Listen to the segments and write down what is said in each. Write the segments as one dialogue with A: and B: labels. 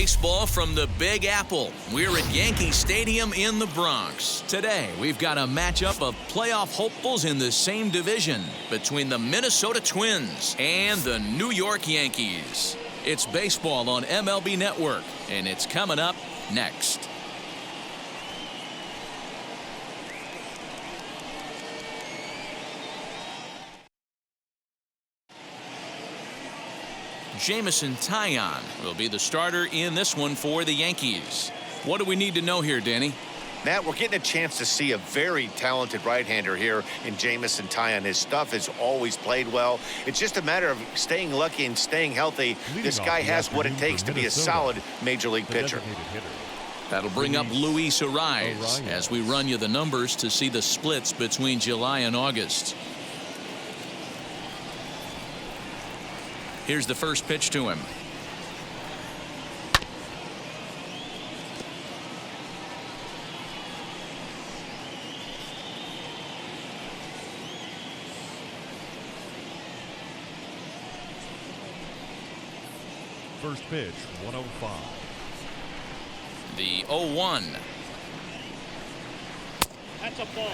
A: baseball from the Big Apple. We're at Yankee Stadium in the Bronx. Today, we've got a matchup of playoff hopefuls in the same division between the Minnesota Twins and the New York Yankees. It's baseball on MLB Network, and it's coming up next. Jameson Taillon will be the starter in this one for the Yankees. What do we need to know here, Danny?
B: Matt, we're getting a chance to see a very talented right-hander here in Jameson Taillon. His stuff has always played well. It's just a matter of staying lucky and staying healthy. This guy has what it takes to be a solid major league pitcher.
A: That'll bring up Luis Ariz as we run you the numbers to see the splits between July and August. Here's the first pitch to him.
C: First pitch, 105.
A: The 0-1.
D: That's a ball.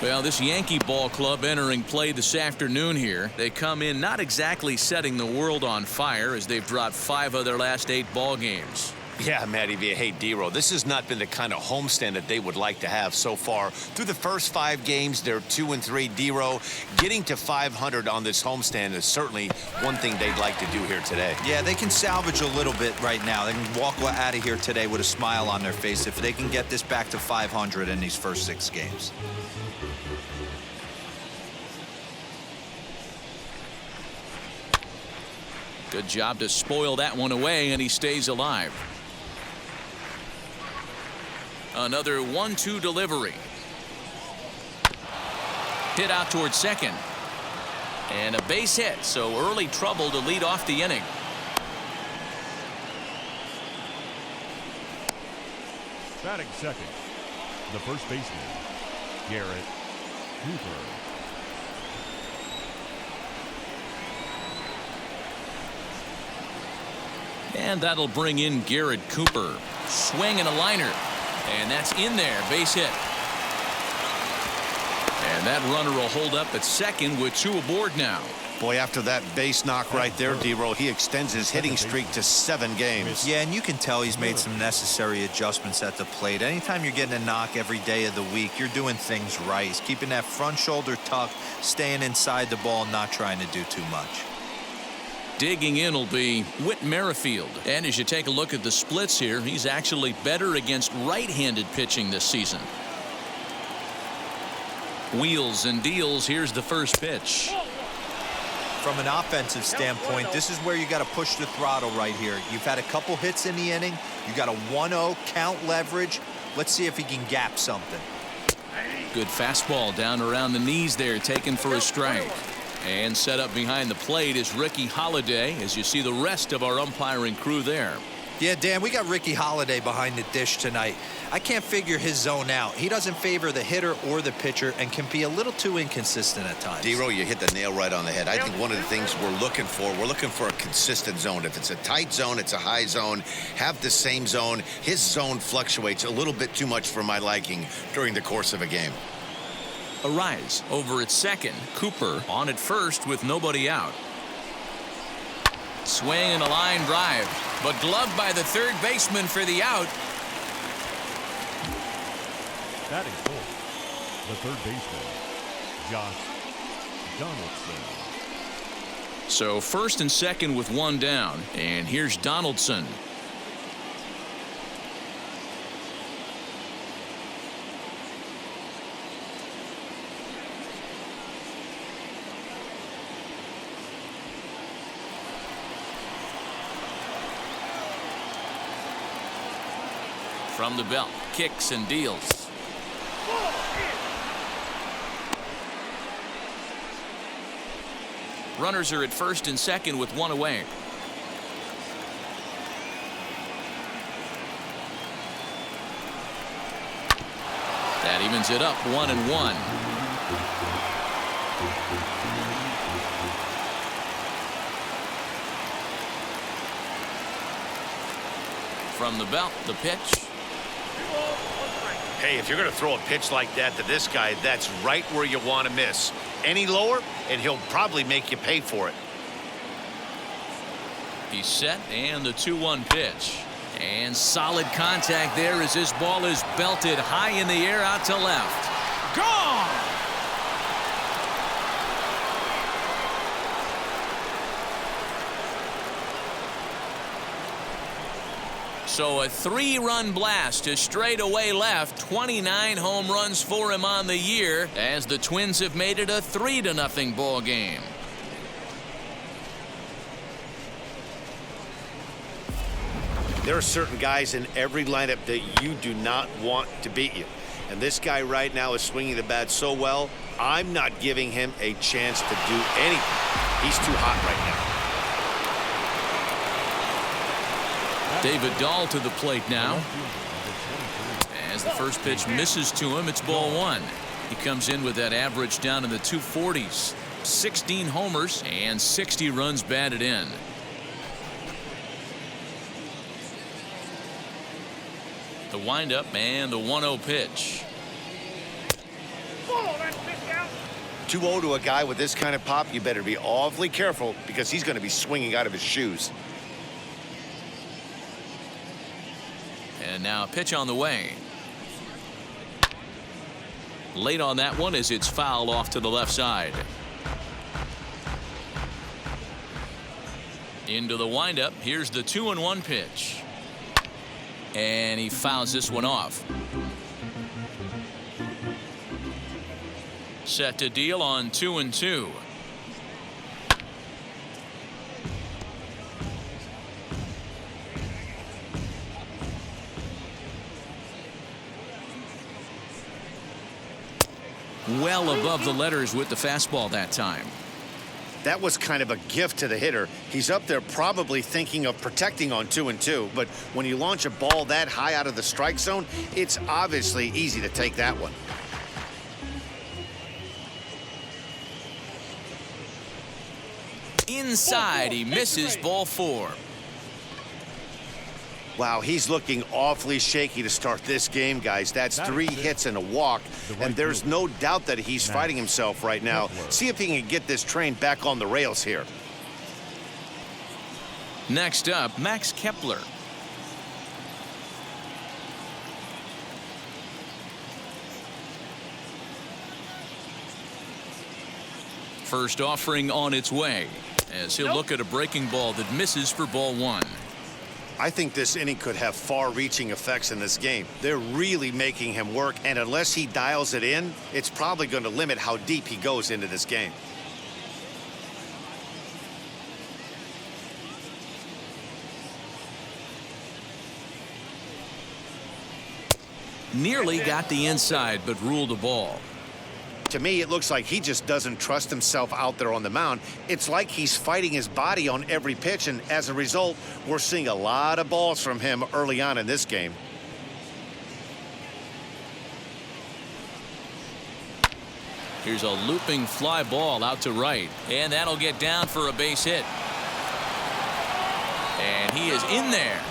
A: Well, this Yankee ball club entering play this afternoon here. They come in not exactly setting the world on fire as they've dropped 5 of their last 8 ball games.
B: Yeah, Matt, if you hate D-Row, this has not been the kind of homestand that they would like to have so far. Through the first 5 games, they're 2-3. D-Row getting to 500 on this homestand is certainly one thing they'd like to do here today.
E: Yeah, they can salvage a little bit right now. They can walk out of here today with a smile on their face if they can get this back to 500 in these first 6 games.
A: Good job to spoil that one away, and he stays alive. Another 1-2 delivery. Hit out towards second. And a base hit, so early trouble to lead off the inning.
C: Batting second, the first baseman, Garrett Cooper.
A: And that'll bring in Garrett Cooper. Swing and a liner. And that's in there. Base hit. And that runner will hold up at second with 2 aboard now.
B: Boy, after that base knock right there, D-Row, he extends his hitting streak to 7 games.
E: Yeah, and you can tell he's made some necessary adjustments at the plate. Anytime you're getting a knock every day of the week, you're doing things right. He's keeping that front shoulder tucked, staying inside the ball, not trying to do too much.
A: Digging in will be Whit Merrifield. And as you take a look at the splits here, he's actually better against right-handed pitching this season. Wheels and deals. Here's the first pitch.
E: From an offensive standpoint, this is where you got to push the throttle right here. You've had a couple hits in the inning. You got a 1-0 count leverage. Let's see if he can gap something.
A: Good fastball down around the knees there, taken for a strike. And set up behind the plate is Ricky Holiday, as you see the rest of our umpiring crew there.
E: Yeah, Dan, we got Ricky Holiday behind the dish tonight. I can't figure his zone out. He doesn't favor the hitter or the pitcher and can be a little too inconsistent at times.
B: D-Row, you hit the nail right on the head. I think one of the things we're looking for a consistent zone. If it's a tight zone, it's a high zone. Have the same zone. His zone fluctuates a little bit too much for my liking during the course of a game.
A: Ariz over at second. Cooper on at first with nobody out. Swing and a line drive, but gloved by the third baseman for the out.
C: Batting fourth, the third baseman, Donaldson.
A: So first and second with 1 down, and here's Donaldson. From the belt, kicks and deals. Runners are at first and second with 1 away. That evens it up, 1-1. From the belt, the pitch.
B: Hey, if you're going to throw a pitch like that to this guy, that's right where you want to miss. Any lower, and he'll probably make you pay for it.
A: He's set, and the 2-1 pitch. And solid contact there as this ball is belted high in the air out to left. Gone! So a 3-run blast to straightaway left. 29 home runs for him on the year as the Twins have made it a 3-0 ball game.
B: There are certain guys in every lineup that you do not want to beat you. And this guy right now is swinging the bat so well, I'm not giving him a chance to do anything. He's too hot right now.
A: David Dahl to the plate now. As the first pitch misses to him, it's ball 1. He comes in with that average down in the 240s. 16 homers and 60 runs batted in. The windup and the 1-0 pitch.
B: 2-0 to a guy with this kind of pop, you better be awfully careful because he's going to be swinging out of his shoes.
A: And now a pitch on the way. Late on that one as it's fouled off to the left side. Into the windup. Here's the 2-1 pitch. And he fouls this one off. Set to deal on 2-2. Well above the letters with the fastball that time.
B: That was kind of a gift to the hitter. He's up there probably thinking of protecting on 2-2, but when you launch a ball that high out of the strike zone, it's obviously easy to take that one.
A: Inside, he misses ball 4.
B: Wow, he's looking awfully shaky to start this game, guys. That's 3 hits and a walk, and there's no doubt that he's fighting himself right now. See if he can get this train back on the rails here.
A: Next up, Max Kepler. First offering on its way as he'll look at a breaking ball that misses for ball 1.
B: I think this inning could have far-reaching effects in this game. They're really making him work, and unless he dials it in, it's probably going to limit how deep he goes into this game.
A: Nearly got the inside, but ruled a ball.
B: To me, it looks like he just doesn't trust himself out there on the mound. It's like he's fighting his body on every pitch, and as a result, we're seeing a lot of balls from him early on in this game.
A: Here's a looping fly ball out to right, and that'll get down for a base hit. And he is in there.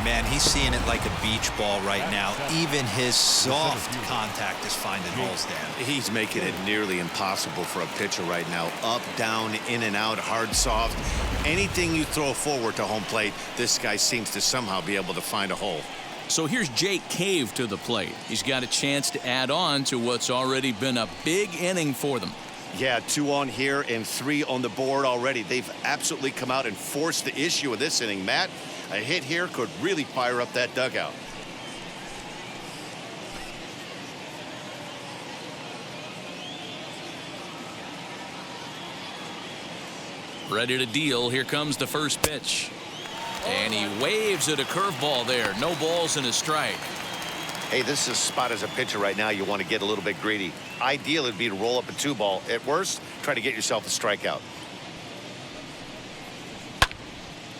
E: Man, he's seeing it like a beach ball right now. Even his soft contact is finding holes, Dan.
B: He's making it nearly impossible for a pitcher right now. Up, down, in and out, hard, soft. Anything you throw forward to home plate, this guy seems to somehow be able to find a hole.
A: So here's Jake Cave to the plate. He's got a chance to add on to what's already been a big inning for them.
B: Yeah, 2 on here and 3 on the board already. They've absolutely come out and forced the issue of this inning, Matt. A hit here could really fire up that dugout.
A: Ready to deal. Here comes the first pitch. And he waves at a curveball there. No balls and a strike.
B: Hey, this is a spot as a pitcher right now you want to get a little bit greedy. Ideal would be to roll up a 2-ball. At worst, try to get yourself a strikeout.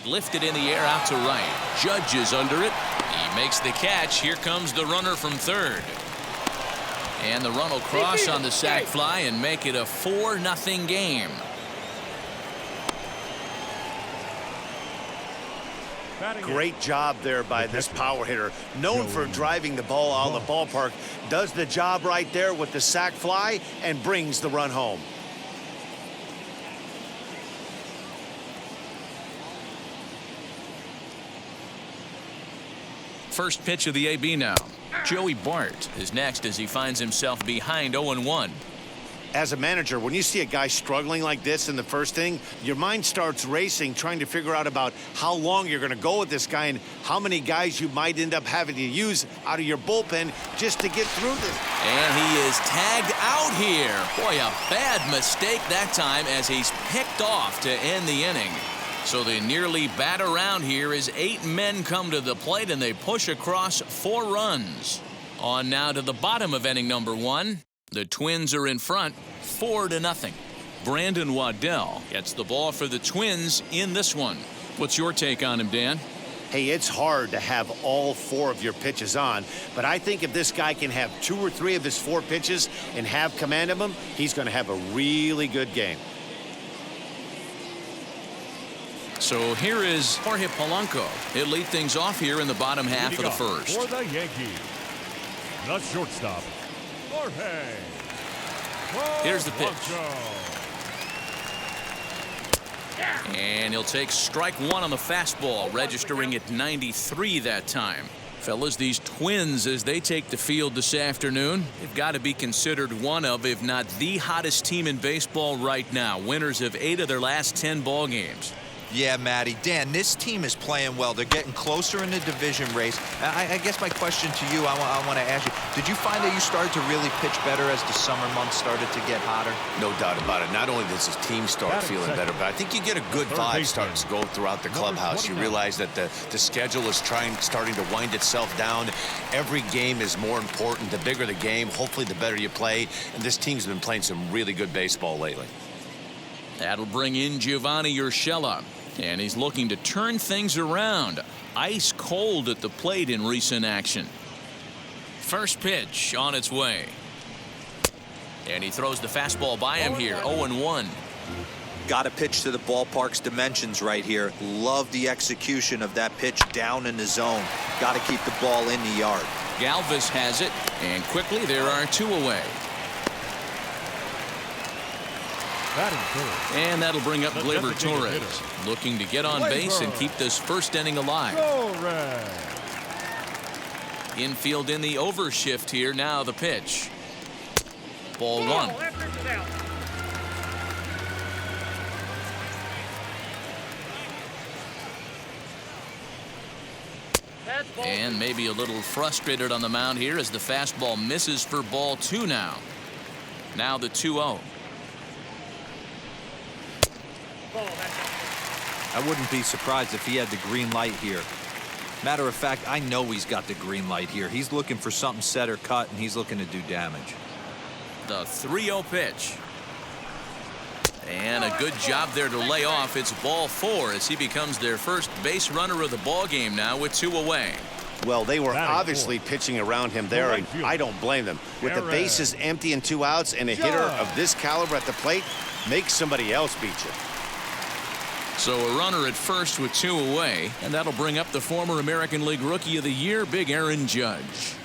A: Lifted in the air out to right. Judge is under it. He makes the catch. Here comes the runner from third. And the run will cross on the sac fly and make it a 4-0 game.
B: Great job there by this power hitter. Known for driving the ball out of the ballpark. Does the job right there with the sac fly and brings the run home.
A: First pitch of the AB now. Joey Bart is next as he finds himself behind 0-1.
B: As a manager, when you see a guy struggling like this in the first inning, your mind starts racing, trying to figure out about how long you're going to go with this guy and how many guys you might end up having to use out of your bullpen just to get through this.
A: And he is tagged out here. Boy, a bad mistake that time as he's picked off to end the inning. So they nearly bat around here as 8 men come to the plate and they push across 4 runs. On now to the bottom of inning number 1. The Twins are in front 4-0. Brandon Waddell gets the ball for the Twins in this one. What's your take on him, Dan?
B: Hey, it's hard to have all 4 of your pitches on, but I think if this guy can have 2 or 3 of his 4 pitches and have command of them, he's going to have a really good game.
A: So here is Jorge Polanco. He'll lead things off here in the bottom half of the first.
C: For the Yankees, the shortstop, Jorge.
A: Here's the pitch. And he'll take strike 1 on the fastball, registering at 93 that time. Fellas, these Twins, as they take the field this afternoon, they've got to be considered one of, if not the hottest team in baseball right now. Winners of 8 of their last 10 ball games.
E: Yeah, Matty. Dan, this team is playing well. They're getting closer in the division race. I guess my question to you, I want to ask you, did you find that you started to really pitch better as the summer months started to get hotter?
B: No doubt about it. Not only does his team start feeling better, but I think you get a good vibe starting to go throughout the clubhouse. You realize that the schedule is starting to wind itself down. Every game is more important. The bigger the game, hopefully the better you play. And this team's been playing some really good baseball lately.
A: That'll bring in Giovanni Urshela. And he's looking to turn things around. Ice cold at the plate in recent action. First pitch on its way. And he throws the fastball by him here. 0-1.
E: Got to pitch to the ballpark's dimensions right here. Love the execution of that pitch down in the zone. Got to keep the ball in the yard.
A: Galvis has it. And quickly there are 2 away. And that'll bring up Gleyber Torres, looking to get on base and keep this first inning alive. Infield in the overshift here. Now the pitch. Ball 1. And maybe a little frustrated on the mound here as the fastball misses for ball 2 now. Now the 2-0.
E: I wouldn't be surprised if he had the green light here. Matter of fact, I know he's got the green light here. He's looking for something set or cut, and he's looking to do damage.
A: The 3-0 pitch. And a good job there to lay off. It's ball 4 as he becomes their first base runner of the ball game now with 2 away.
B: Well, they were obviously pitching around him there, and I don't blame them. With the bases empty and 2 outs, and a hitter of this caliber at the plate makes somebody else beat you.
A: So a runner at first with 2 away, and that'll bring up the former American League Rookie of the Year, Big Aaron Judge.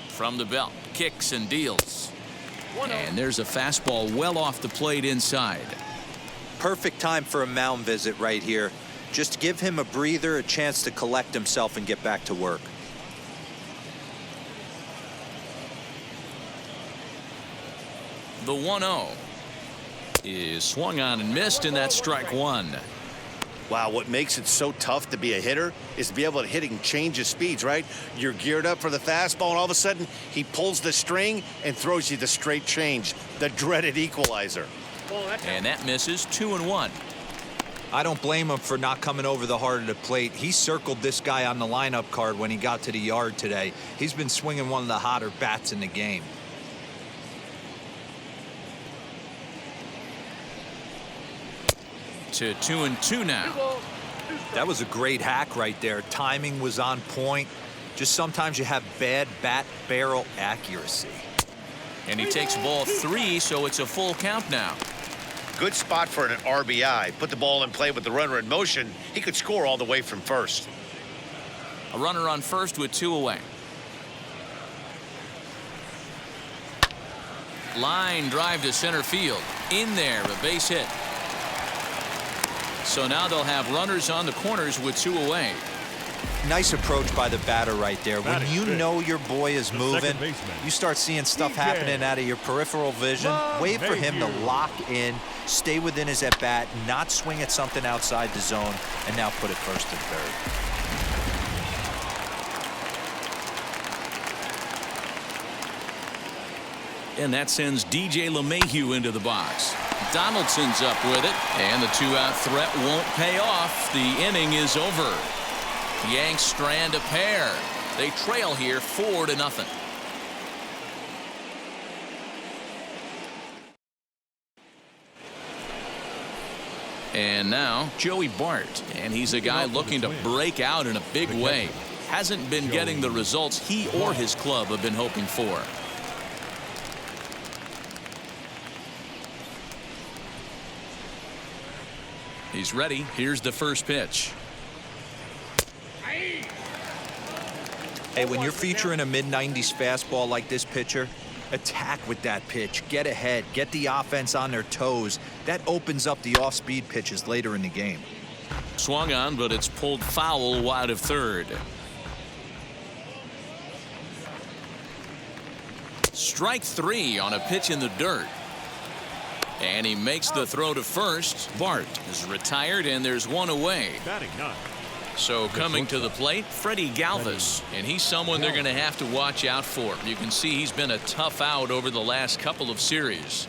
A: From the belt, kicks and deals. And there's a fastball well off the plate inside.
E: Perfect time for a mound visit right here. Just give him a breather, a chance to collect himself and get back to work.
A: The 1-0 is swung on and missed, and that's strike 1.
B: Wow, what makes it so tough to be a hitter is to be able to hit and change his speeds, right? You're geared up for the fastball, and all of a sudden, he pulls the string and throws you the straight change, the dreaded equalizer.
A: And that misses. 2-1.
E: I don't blame him for not coming over the heart of the plate. He circled this guy on the lineup card when he got to the yard today. He's been swinging one of the hotter bats in the game.
A: To 2-2 now.
E: That was a great hack right there. Timing was on point. Just sometimes you have bad bat barrel accuracy.
A: And he takes ball 3, so it's a full count now.
B: Good spot for an RBI. Put the ball in play with the runner in motion. He could score all the way from first.
A: A runner on first with 2 away. Line drive to center field. In there, a base hit. So now they'll have runners on the corners with 2 away.
E: Nice approach by the batter right there. When you know your boy is moving, you start seeing stuff happening out of your peripheral vision. Wait for him to lock in, stay within his at-bat, not swing at something outside the zone, and now put it first and third.
A: And that sends DJ LeMahieu into the box. Donaldson's up with it, and the 2-out threat won't pay off. The inning is over. Yanks strand a pair. They trail here 4-0. And now Joey Bart, and he's a guy looking to break out in a big way. Hasn't been getting the results he or his club have been hoping for. He's ready. Here's the first pitch.
E: Hey, when you're featuring a mid-90s fastball like this pitcher, attack with that pitch. Get ahead. Get the offense on their toes. That opens up the off-speed pitches later in the game.
A: Swung on, but it's pulled foul wide of third. Strike 3 on a pitch in the dirt. And he makes the throw to first. Bart is retired, and there's 1 away. So coming to the plate, Freddie Galvis, and he's someone they're going to have to watch out for. You can see he's been a tough out over the last couple of series.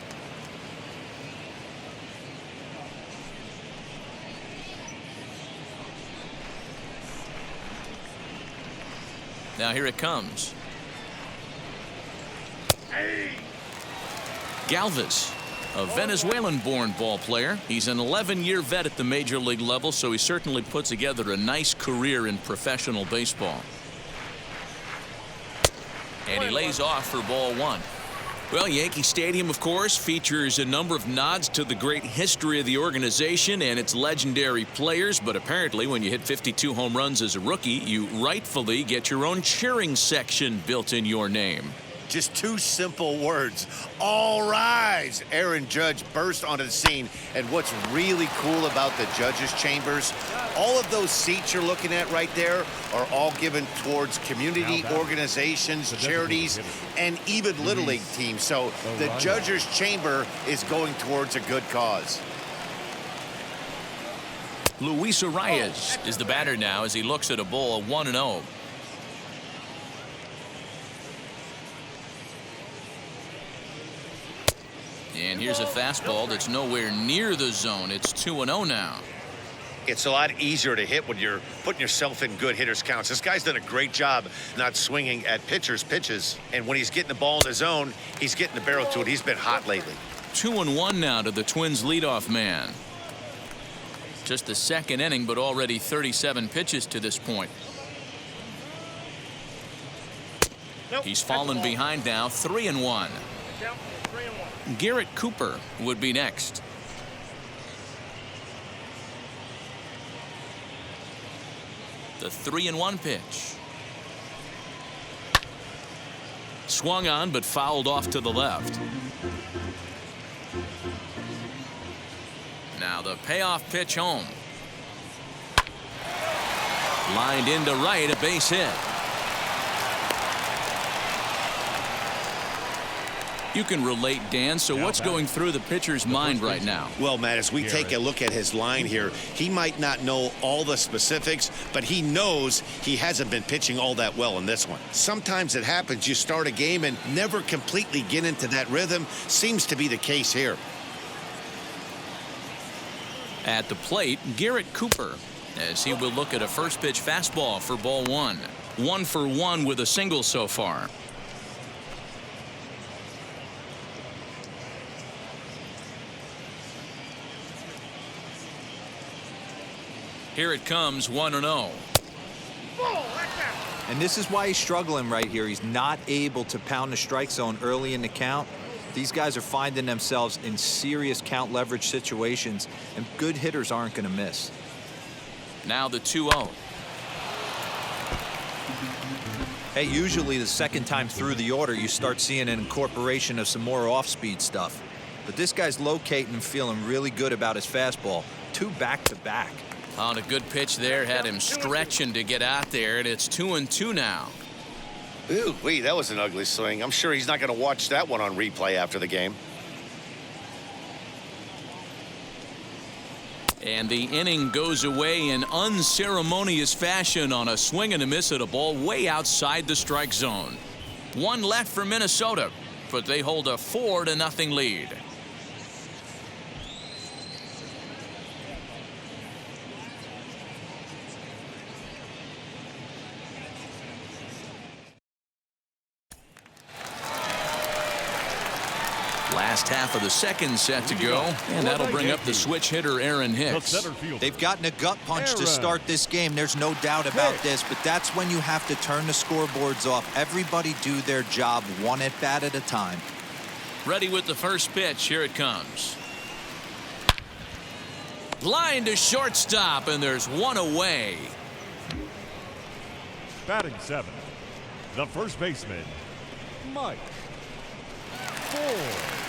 A: Now here it comes. Galvis, a Venezuelan-born ball player. He's an 11-year vet at the major league level, so he certainly put together a nice career in professional baseball. And he lays off for ball 1. Well, Yankee Stadium, of course, features a number of nods to the great history of the organization and its legendary players, but apparently when you hit 52 home runs as a rookie, you rightfully get your own cheering section built in your name.
B: Just 2 simple words. All rise. Aaron Judge burst onto the scene. And what's really cool about the judges' chambers, all of those seats you're looking at right there are all given towards community organizations, charities, and even Little League teams. So the judges' chamber is going towards a good cause.
A: Luis Arias is the batter now as he looks at a ball 1-0. And here's a fastball that's nowhere near the zone. It's 2-0 now.
B: It's a lot easier to hit when you're putting yourself in good hitters' counts. This guy's done a great job not swinging at pitchers' pitches. And when he's getting the ball in the zone, he's getting the barrel to it. He's been hot lately.
A: 2-1 now to the Twins' leadoff man. Just the second inning, but already 37 pitches to this point. He's fallen behind now, 3-1. Garrett Cooper would be next. The 3-1 pitch. Swung on, but fouled off to the left. Now the payoff pitch home. Lined into right, a base hit. You can relate, Dan. So what's going through the pitcher's mind right now?
B: Well, Matt, as we take a look at his line here, he might not know all the specifics, but he knows he hasn't been pitching all that well in this one. Sometimes it happens. You start a game and never completely get into that rhythm. Seems to be the case here.
A: At the plate, Garrett Cooper, as he will look at a first pitch fastball for ball 1. 1 for 1 with a single so far. Here it comes, 1-0.
E: And this is why he's struggling right here. He's not able to pound the strike zone early in the count. These guys are finding themselves in serious count leverage situations, and good hitters aren't going to miss.
A: Now the 2-0.
E: Hey, usually the second time through the order, you start seeing an incorporation of some more off-speed stuff. But this guy's locating and feeling really good about his fastball. 2 back-to-back.
A: On a good pitch there, had him stretching to get out there, and it's 2-2 now.
B: Ooh, wee, that was an ugly swing. I'm sure he's not going to watch that one on replay after the game.
A: And the inning goes away in unceremonious fashion on a swing and a miss at a ball way outside the strike zone. 1 left for Minnesota, but they hold a 4-0 lead. Last half of the second set to go, and that'll bring up the switch hitter Aaron Hicks.
E: They've gotten a gut punch to start this game. There's no doubt about this, but that's when you have to turn the scoreboards off. Everybody do their job 1 at-bat at a time.
A: Ready with the first pitch. Here it comes. Line to shortstop, and there's 1 away.
C: Batting 7, the first baseman, Mike Ford.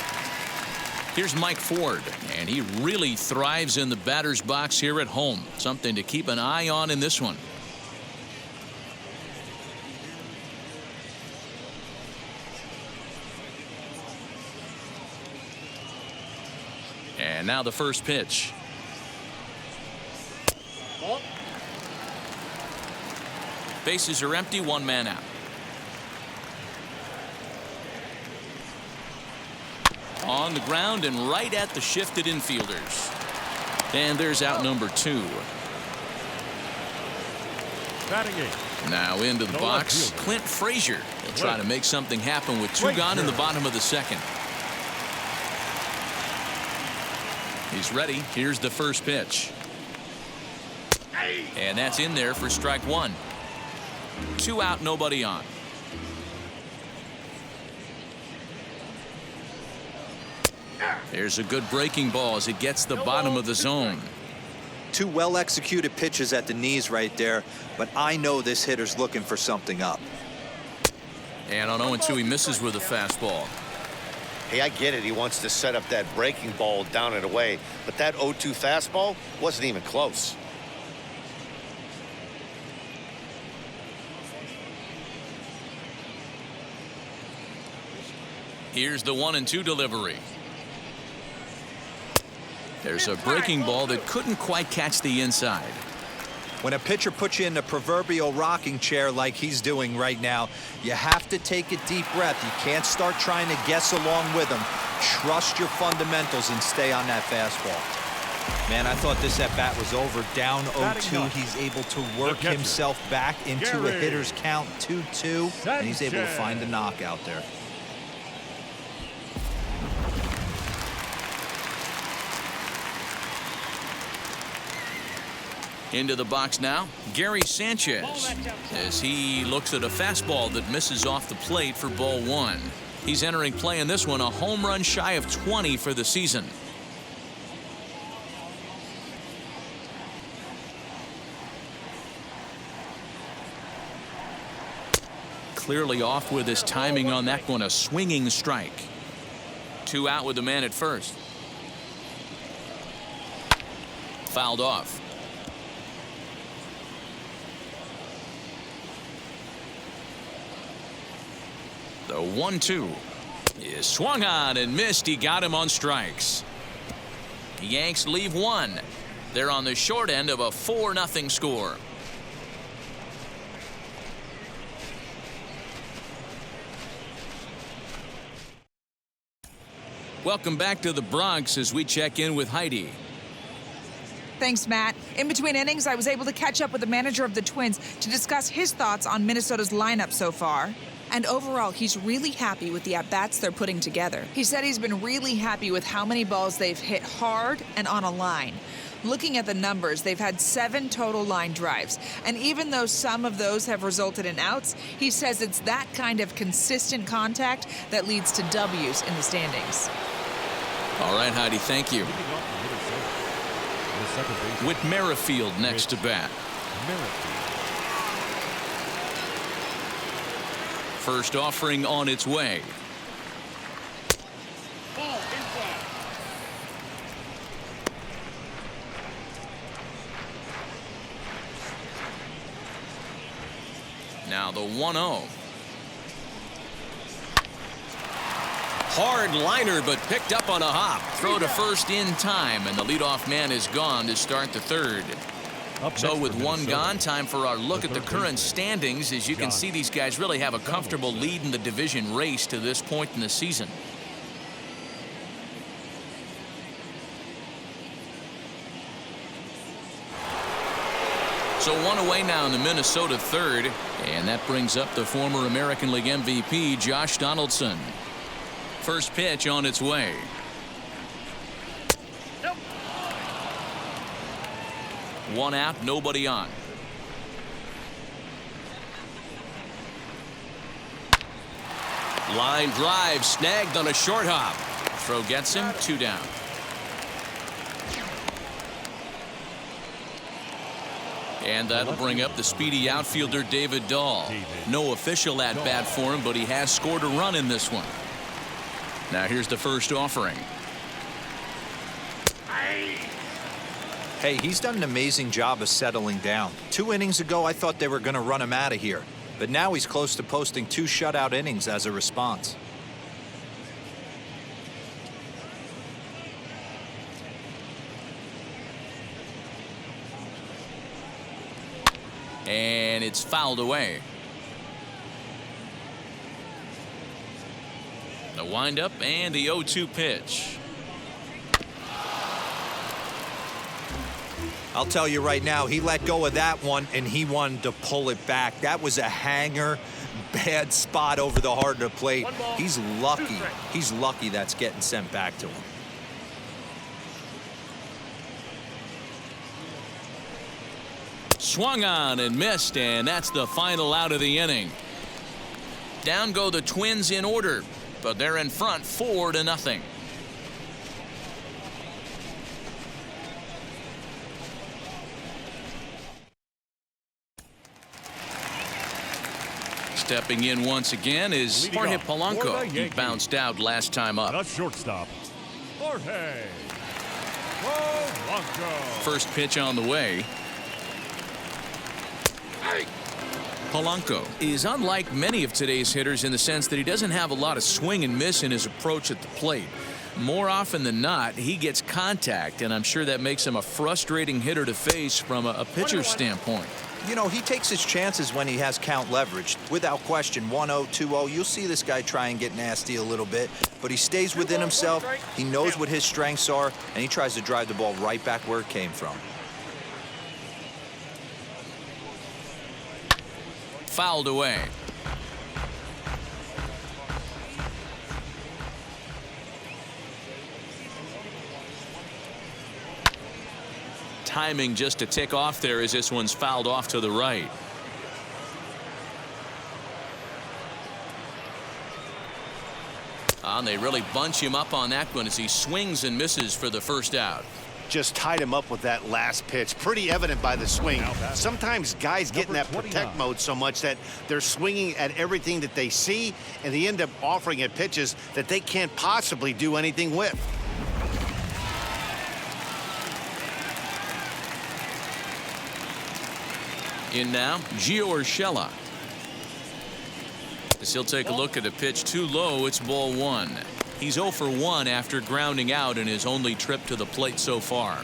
A: Here's Mike Ford, and he really thrives in the batter's box here at home. Something to keep an eye on in this one. And now the first pitch. Bases are empty, 1 man out. On the ground and right at the shifted infielders. And there's out number 2.
C: Batting 8.
A: Now into the box, Clint Frazier. He'll try to make something happen with 2 gone in the bottom of the second. He's ready. Here's the first pitch. And that's in there for strike 1. 2 out, nobody on. There's a good breaking ball as it gets the bottom of the zone.
E: 2 well-executed pitches at the knees right there, but I know this hitter's looking for something up.
A: And on 0-2, he misses with a fastball.
B: Hey, I get it. He wants to set up that breaking ball down and away, but that 0-2 fastball wasn't even close.
A: Here's the 1-2 delivery. There's a breaking ball that couldn't quite catch the inside.
E: When a pitcher puts you in the proverbial rocking chair like he's doing right now, you have to take a deep breath. You can't start trying to guess along with him. Trust your fundamentals and stay on that fastball. Man, I thought this at-bat was over. Down 0-2. He's able to work himself back into a hitter's count 2-2, and he's able to find a knockout there.
A: Into the box now, Gary Sanchez, as he looks at a fastball that misses off the plate for ball 1. He's entering play in this one, a home run shy of 20 for the season. Clearly off with his timing on that one, a swinging strike. 2 out with the man at first. Fouled off. The 1-2 is swung on and missed. He got him on strikes. The Yanks leave 1. They're on the short end of a 4-0 score. Welcome back to the Bronx as we check in with Heidi.
D: Thanks, Matt. In between innings, I was able to catch up with the manager of the Twins to discuss his thoughts on Minnesota's lineup so far. And overall, he's really happy with the at-bats they're putting together. He said he's been really happy with how many balls they've hit hard and on a line. Looking at the numbers, they've had 7 total line drives. And even though some of those have resulted in outs, he says it's that kind of consistent contact that leads to W's in the standings.
A: All right, Heidi, thank you.
C: Leading off the second baseman,
A: Whit Merrifield next to bat.
C: Merrifield.
A: First offering on its way. Now the 1-0. Hard liner, but picked up on a hop. Throw to first in time, and the leadoff man is gone to start the third. So with one gone, time for our look at the current standings. As you can see, these guys really have a comfortable lead in the division race to this point in the season. So one away now in the Minnesota third, and that brings up the former American League MVP, Josh Donaldson. First pitch on its way. One out, nobody on. Line drive snagged on a short hop. Throw gets him, 2 down. And that'll bring up the speedy outfielder David Dahl. No official at bat for him, but he has scored a run in this one. Now here's the first offering.
E: Hey, he's done an amazing job of settling down. 2 innings ago, I thought they were going to run him out of here. But now he's close to posting 2 shutout innings as a response.
A: And it's fouled away. The windup and the 0-2 pitch.
E: I'll tell you right now, he let go of that one, and he wanted to pull it back. That was a hanger, bad spot over the heart of the plate. He's lucky. He's lucky that's getting sent back to him.
A: Swung on and missed, and that's the final out of the inning. Down go the Twins in order, but they're in front 4-0. Stepping in once again is Jorge Polanco. He bounced out last time up.
C: The shortstop, Jorge Polanco.
A: First pitch on the way. Polanco is unlike many of today's hitters in the sense that he doesn't have a lot of swing and miss in his approach at the plate. More often than not, he gets contact, and I'm sure that makes him a frustrating hitter to face from a pitcher's standpoint.
E: You know, he takes his chances when he has count leverage. Without question, 1-0, 2-0, you'll see this guy try and get nasty a little bit, but he stays within himself. He knows what his strengths are, and he tries to drive the ball right back where it came from.
A: Fouled away. Timing just to tick off there as this one's fouled off to the right. And they really bunch him up on that one as he swings and misses for the first out.
B: Just tied him up with that last pitch. Pretty evident by the swing. Sometimes guys get in that protect mode so much that they're swinging at everything that they see, and they end up offering at pitches that they can't possibly do anything with.
A: In now, Gio Urshela. As he'll take a look at a pitch too low, it's ball 1. He's 0 for 1 after grounding out in his only trip to the plate so far.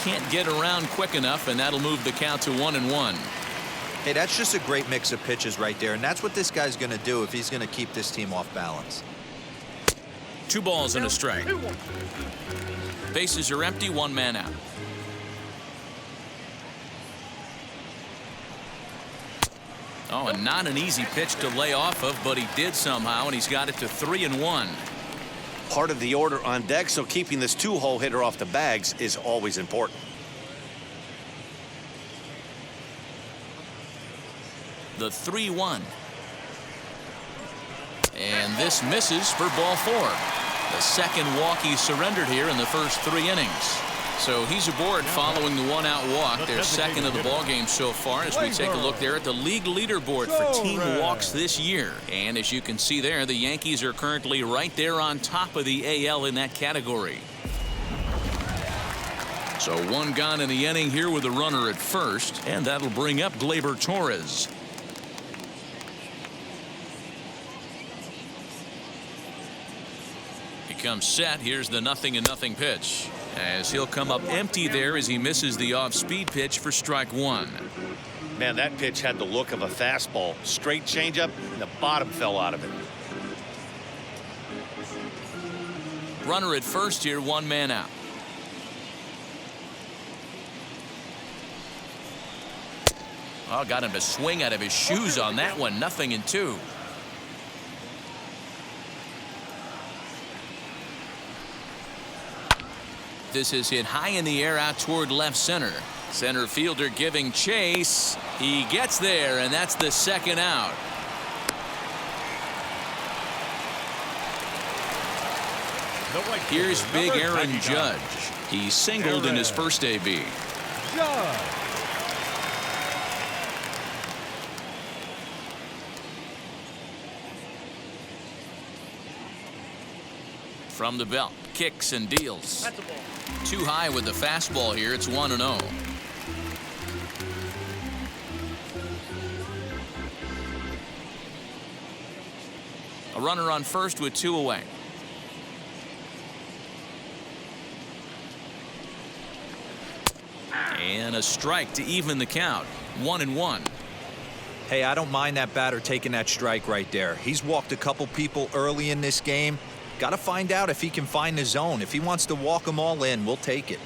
A: Can't get around quick enough, and that'll move the count to 1-1.
E: Hey, that's just a great mix of pitches right there, and that's what this guy's going to do if he's going to keep this team off balance.
A: 2 balls and a strike. Bases are empty, 1 man out. Oh, and not an easy pitch to lay off of, but he did somehow, and he's got it to 3-1.
B: Part of the order on deck, so keeping this two-hole hitter off the bags is always important.
A: The 3-1. And this misses for ball 4. The second walk he surrendered here in the first 3 innings. So he's aboard following the one-out walk. They're second of the ballgame so far as we take a look there at the league leaderboard for team walks this year. And as you can see there, the Yankees are currently right there on top of the AL in that category. So 1 gone in the inning here with a runner at first, and that'll bring up Gleyber Torres. He comes set. Here's the 0-0 pitch. As he'll come up empty there as he misses the off-speed pitch for strike 1.
B: Man, that pitch had the look of a fastball. Straight changeup, and the bottom fell out of it.
A: Runner at first here, 1 man out. Oh, got him to swing out of his shoes on that one. 0-2. This is hit high in the air out toward left center. Center fielder giving chase. He gets there, and that's the 2nd out. Here's big Aaron Judge. He singled in his first AB. From the belt, kicks and deals. Too high with the fastball here. It's 1-0. A runner on first with 2 away. And a strike to even the count. 1-1.
E: Hey, I don't mind that batter taking that strike right there. He's walked a couple people early in this game. Got to find out if he can find the zone. If he wants to walk them all in, we'll take it.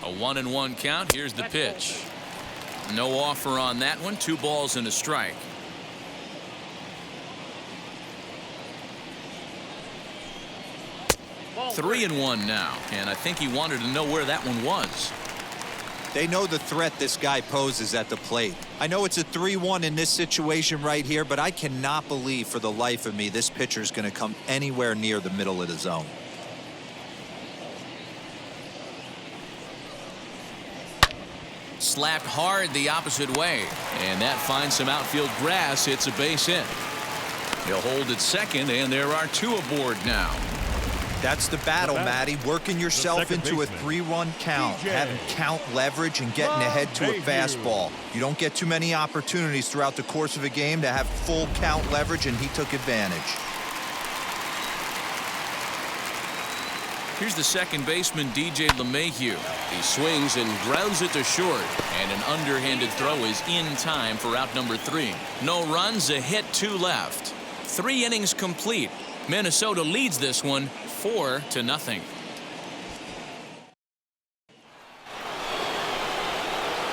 A: A 1-1 count. Here's the pitch. No offer on that one. 2 balls and a strike. Ball 3-1 now, and I think he wanted to know where that one was.
E: They know the threat this guy poses at the plate. I know it's a 3-1 in this situation right here, but I cannot believe for the life of me this pitcher is going to come anywhere near the middle of the zone.
A: Slapped hard the opposite way, and that finds some outfield grass. It's a base hit. He'll hold at second, and there are 2 aboard now.
E: That's the battle, Matty. Working yourself into a 3-run count, having count leverage and getting ahead to a fastball. You don't get too many opportunities throughout the course of a game to have full count leverage, and he took advantage.
A: Here's the second baseman, DJ LeMahieu. He swings and grounds it to short, and an underhanded throw is in time for out number 3. No runs, a hit, 2 left. 3 innings complete. Minnesota leads this one 4-0.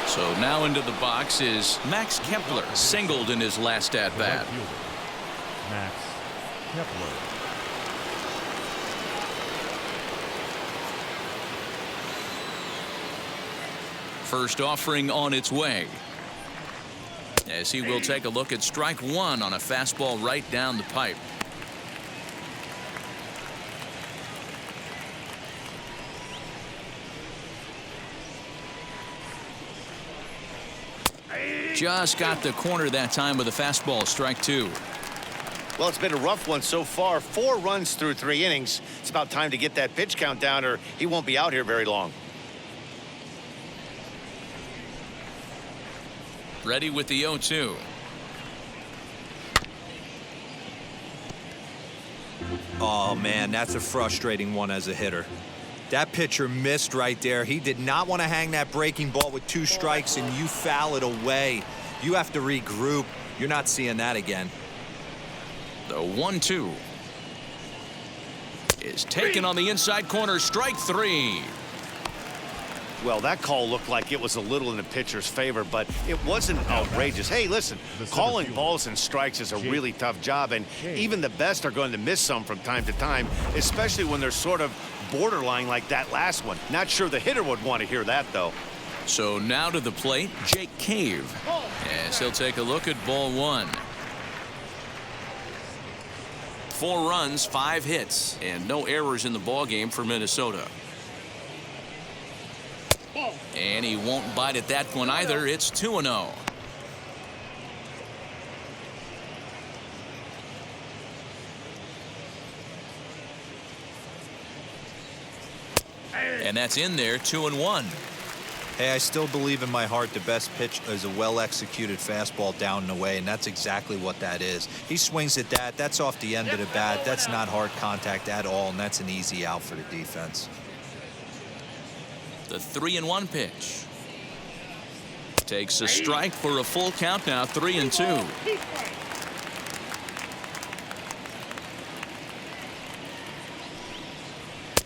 A: So now into the box is Max Kepler, singled in his last at-bat.
C: Max Kepler.
A: First offering on its way, as he will take a look at strike 1 on a fastball right down the pipe. Just got the corner that time with a fastball. Strike 2.
B: Well, it's been a rough one so far. 4 runs through 3 innings. It's about time to get that pitch count down, or he won't be out here very long.
A: Ready with the 0-2.
E: Oh, man, that's a frustrating one as a hitter. That pitcher missed right there. He did not want to hang that breaking ball with 2 strikes, and you foul it away. You have to regroup. You're not seeing that again.
A: The 1-2 is taken on the inside corner. Strike 3.
B: Well, that call looked like it was a little in the pitcher's favor, but it wasn't outrageous. Hey, listen, calling balls and strikes is a really tough job, and even the best are going to miss some from time to time, especially when they're sort of borderline like that last one. Not sure the hitter would want to hear that, though.
A: So now to the plate, Jake Cave. As he'll take a look at ball one. 4 runs, 5 hits, and no errors in the ballgame for Minnesota. And he won't bite at that one either. It's 2-0. And that's in there, 2-1.
E: Hey, I still believe in my heart the best pitch is a well-executed fastball down and away, and that's exactly what that is. He swings at that. That's off the end of the bat. That's not hard contact at all, and that's an easy out for the defense.
A: The 3-1 pitch. Takes a strike for a full count now, 3-2.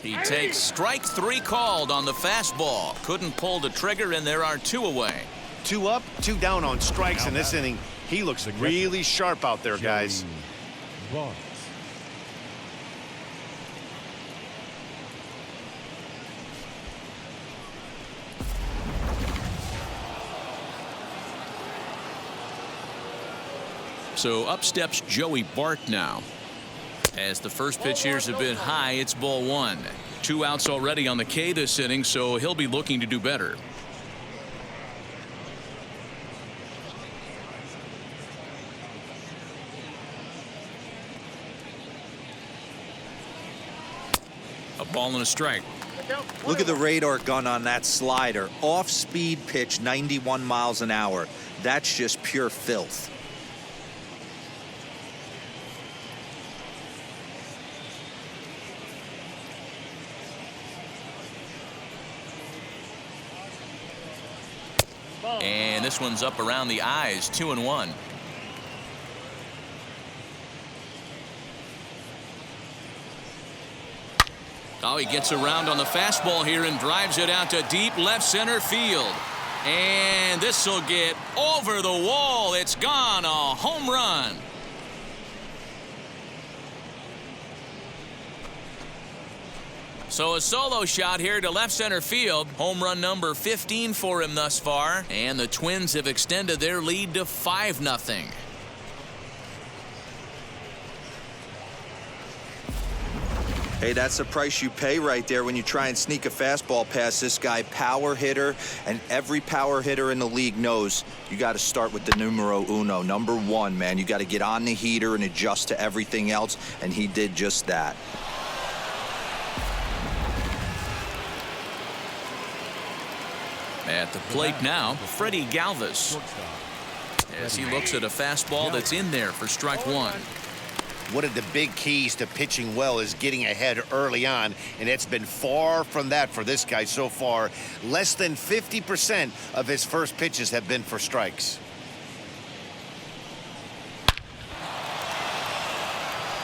A: He takes strike 3 called on the fastball. Couldn't pull the trigger, and there are 2 away.
B: 2 up, 2 down on strikes in this inning. He looks really sharp out there, guys.
C: Bart.
A: So up steps Joey Bart now. As the first pitch here's a bit high, it's ball 1. 2 outs already on the K this inning, so he'll be looking to do better. A ball and a strike.
E: Look at the radar gun on that slider. Off-speed pitch, 91 miles an hour. That's just pure filth.
A: And this one's up around the eyes, 2-1. Oh, he gets around on the fastball here and drives it out to deep left center field. And this will get over the wall. It's gone, a home run. So a solo shot here to left center field. Home run number 15 for him thus far. And the Twins have extended their lead to 5-0.
E: Hey, that's the price you pay right there when you try and sneak a fastball past this guy. Power hitter, and every power hitter in the league knows you got to start with the numero uno, number 1, man. You got to get on the heater and adjust to everything else, and he did just that.
A: At the plate now, Freddie Galvis. As he looks at a fastball that's in there for strike 1.
B: One of the big keys to pitching well is getting ahead early on, and it's been far from that for this guy so far. Less than 50% of his first pitches have been for strikes.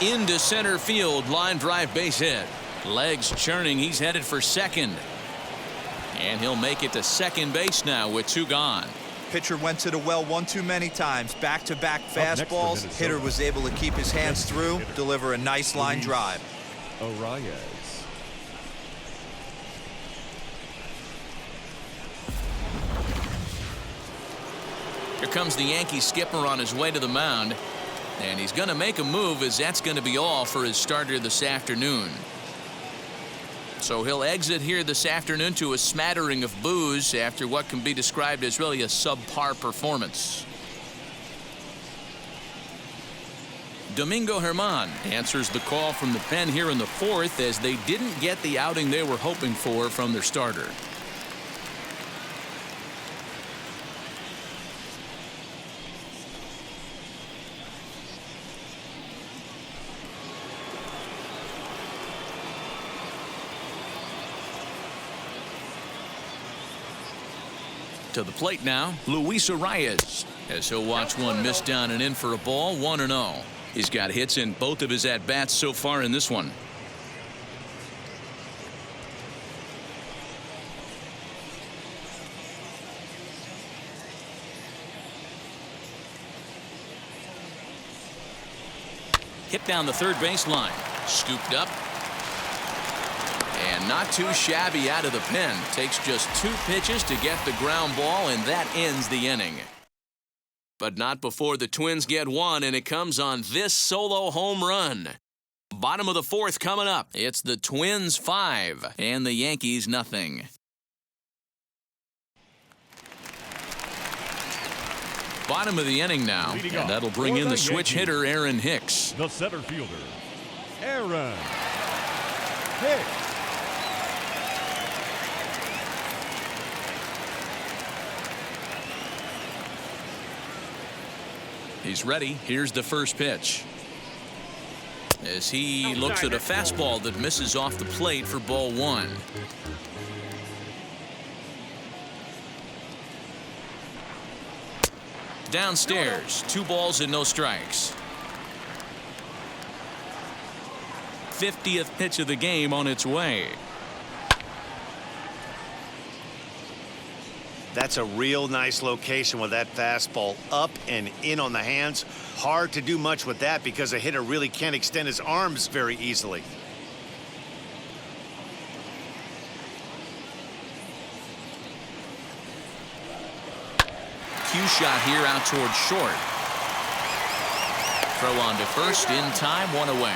A: Into center field, line drive base hit. Legs churning, he's headed for second. And he'll make it to second base now with 2 gone.
E: Pitcher went to the well one too many times. Back-to-back fastballs. Hitter was able to keep his hands through, deliver a nice line drive.
C: Arias.
A: Here comes the Yankee skipper on his way to the mound. And he's going to make a move, as that's going to be all for his starter this afternoon. So he'll exit here this afternoon to a smattering of boos after what can be described as really a subpar performance. Domingo Germán answers the call from the pen here in the 4th, as they didn't get the outing they were hoping for from their starter. To the plate now, Luis Arias, as he'll watch one miss down and in for a ball, 1-0. He's got hits in both of his at-bats so far in this one. Hit down the third baseline. Scooped up. And not too shabby out of the pen. Takes just 2 pitches to get the ground ball, and that ends the inning. But not before the Twins get one, and it comes on this solo home run. Bottom of the 4th coming up. It's the Twins 5 and the Yankees nothing. Bottom of the inning now, and that'll bring in the switch hitter Aaron Hicks.
C: The center fielder, Aaron Hicks.
A: He's ready. Here's the first pitch. As he looks at a fastball that misses off the plate for ball 1. Downstairs, 2 balls and no strikes. 50th pitch of the game on its way.
B: That's a real nice location with that fastball up and in on the hands. Hard to do much with that because a hitter really can't extend his arms very easily.
A: Cue shot here out towards short. Throw on to first in time, 1 away.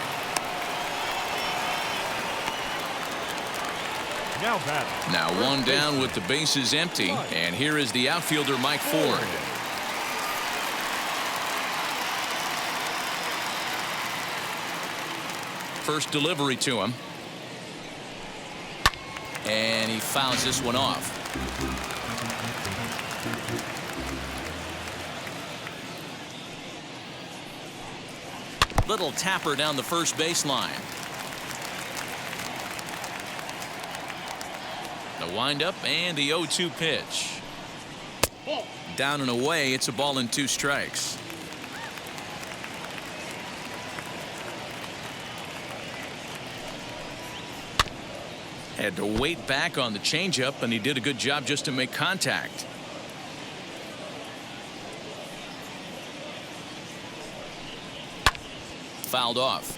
A: Now 1 down with the bases empty, and here is the outfielder Mike Ford. First delivery to him, and he fouls this one off. Little tapper down the first baseline. The windup and the 0-2 pitch. Down and away. It's a ball and 2 strikes. Had to wait back on the changeup, and he did a good job just to make contact. Fouled off.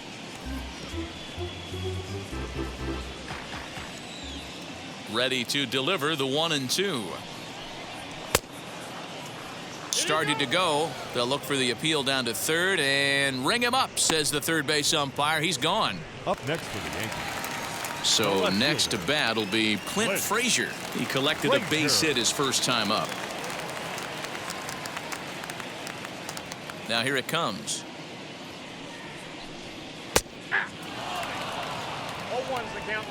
A: Ready to deliver the 1-2. Started to go. They'll look for the appeal down to third and ring him up, says the third base umpire. He's gone.
C: Up next for the Yankees.
A: So next to bat will be Clint Frazier. He collected a base hit his first time up. Now here it comes.
F: 0-1's the count.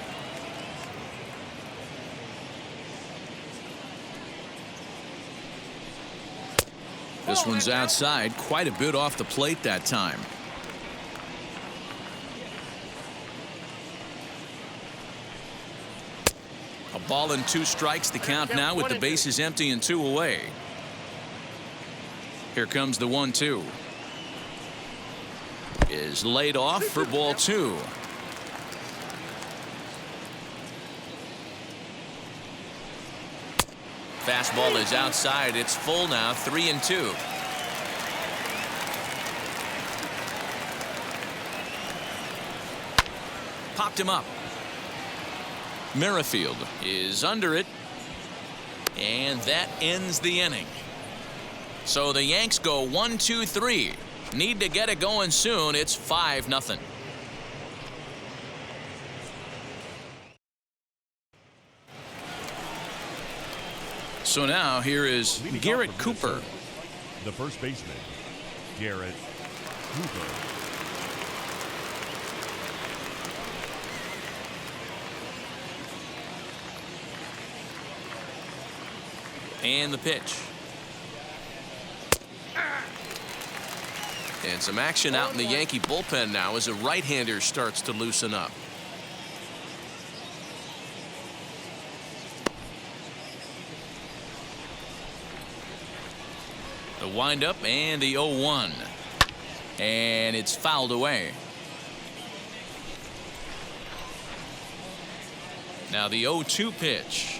A: This one's outside, quite a bit off the plate that time. A ball and 2 strikes, the count now with the bases empty and 2 away. Here comes the 1-2. Is laid off for ball 2. Fastball is outside. It's full now, 3-2. Popped him up. Merrifield is under it, and that ends the inning. So the Yanks go 1-2-3. Need to get it going soon. It's 5-0. So now here is Garrett Cooper.
C: The first baseman, Garrett Cooper.
A: And the pitch. And some action out in the Yankee bullpen now as a right-hander starts to loosen up. The windup and the 0-1. And it's fouled away. Now the 0-2 pitch.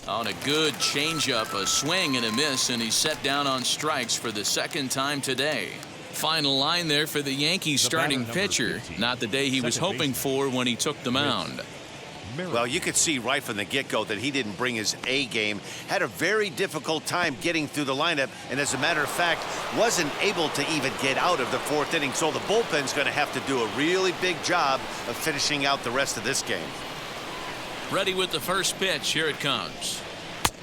A: On a good changeup, a swing and a miss, and he's set down on strikes for the second time today. Final line there for the Yankees starting pitcher. Not the day he was hoping for when he took the mound.
B: Well, you could see right from the get-go that he didn't bring his A game. Had a very difficult time getting through the lineup, and as a matter of fact, wasn't able to even get out of the fourth inning. So the bullpen's going to have to do a really big job of finishing out the rest of this game.
A: Ready with the first pitch. Here it comes.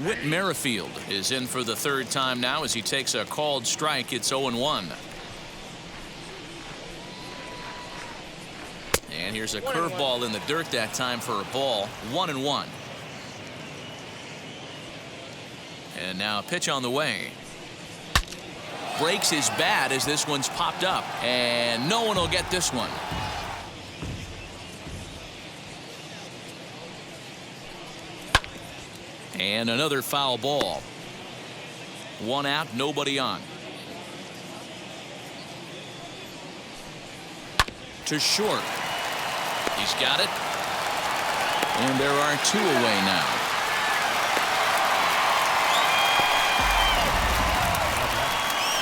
A: Whit Merrifield is in for the third time now as he takes a called strike. It's 0-1. And here's a curveball in the dirt that time for a ball. 1-1. And now a pitch on the way. Breaks his bat as this one's popped up. And no one will get this one. And another foul ball. One out, nobody on. To short. He's got it. And there are two away now.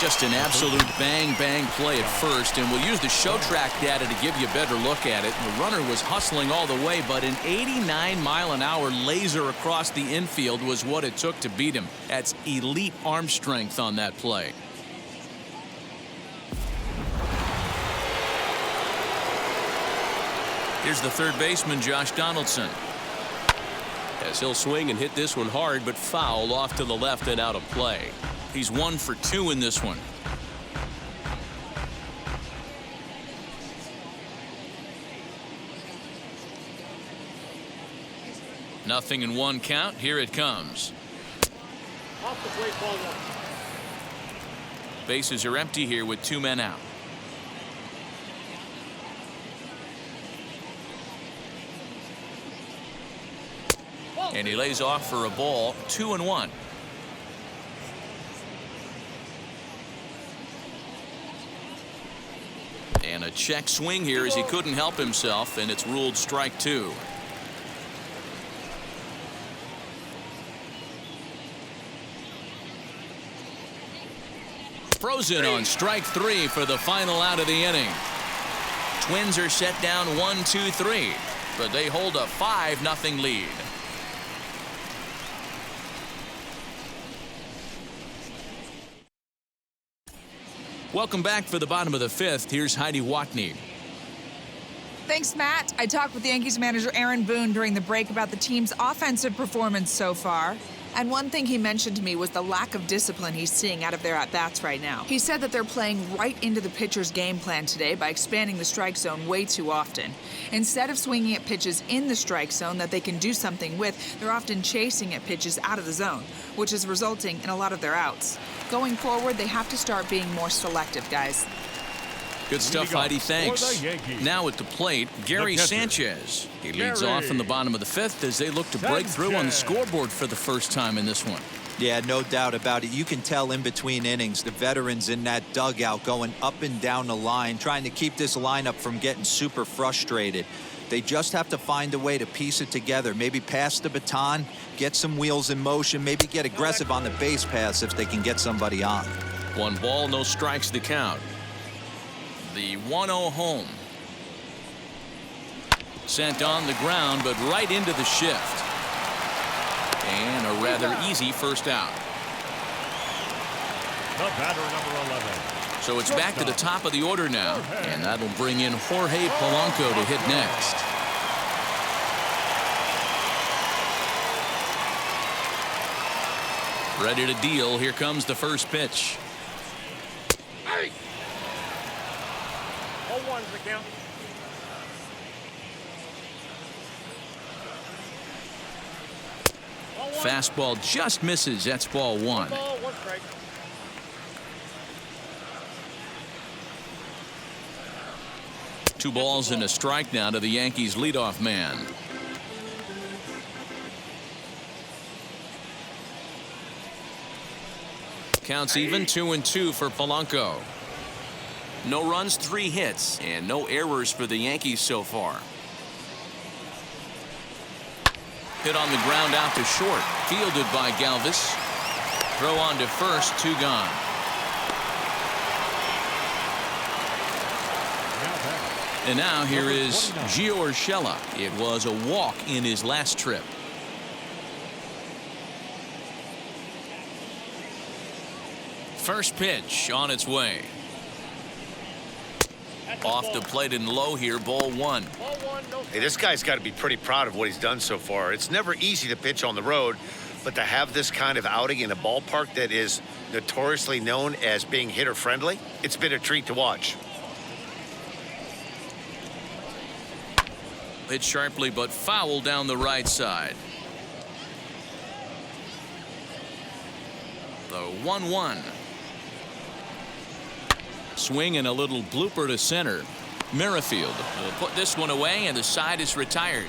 A: Just an absolute bang-bang play at first, and we'll use the show track data to give you a better look at it. The runner was hustling all the way, but an 89-mile-an-hour laser across the infield was what it took to beat him. That's elite arm strength on that play. Here's the third baseman, Josh Donaldson. As he'll swing and hit this one hard, but foul off to the left and out of play. He's 1 for 2 in this one. Nothing in one count. Here it comes.
F: Off the plate, ball 1.
A: Bases are empty here with 2 men out. And he lays off for a ball. 2-1. And a check swing here as he couldn't help himself, and it's ruled strike 2. Frozen on strike 3 for the final out of the inning. Twins are set down 1-2-3, but they hold a 5-0 lead. Welcome back for the bottom of the 5th. Here's Heidi Watney.
D: Thanks, Matt. I talked with the Yankees manager Aaron Boone during the break about the team's offensive performance so far. And one thing he mentioned to me was the lack of discipline he's seeing out of their at-bats right now. He said that they're playing right into the pitcher's game plan today by expanding the strike zone way too often. Instead of swinging at pitches in the strike zone that they can do something with, they're often chasing at pitches out of the zone, which is resulting in a lot of their outs. Going forward, they have to start being more selective, guys.
A: Good stuff, Heidi. Thanks. Now at the plate, Gary Sanchez. He leads off in the bottom of the 5th as they look to break through on the scoreboard for the first time in this one.
E: Yeah, no doubt about it. You can tell in between innings, the veterans in that dugout going up and down the line, trying to keep this lineup from getting super frustrated. They just have to find a way to piece it together. Maybe pass the baton, get some wheels in motion, maybe get aggressive on the base pass if they can get somebody on.
A: 1 ball, no strikes to count. The 1-0 home. Sent on the ground, but right into the shift. And a rather easy first out.
C: The batter, number 11.
A: So it's back to the top of the order now, and that'll bring in Jorge Polanco to hit next. Ready to deal. Here comes the first pitch.
F: 0-1's the count.
A: Fastball just misses. That's ball 1.
F: Ball, 1 strike.
A: Two balls and a strike now to the Yankees leadoff man. Counts even, 2-2 for Polanco. No runs, 3 hits, and no errors for the Yankees so far. Hit on the ground out to short. Fielded by Galvis. Throw on to first, 2 gone. And now here is Gio Urshela. It was a walk in his last trip. First pitch on its way. Off the plate and low here, ball 1.
B: Hey, this guy's got to be pretty proud of what he's done so far. It's never easy to pitch on the road, but to have this kind of outing in a ballpark that is notoriously known as being hitter friendly, it's been a treat to watch.
A: Hit sharply but foul down the right side. The 1-1. Swing and a little blooper to center. Merrifield will put this one away, and the side is retired.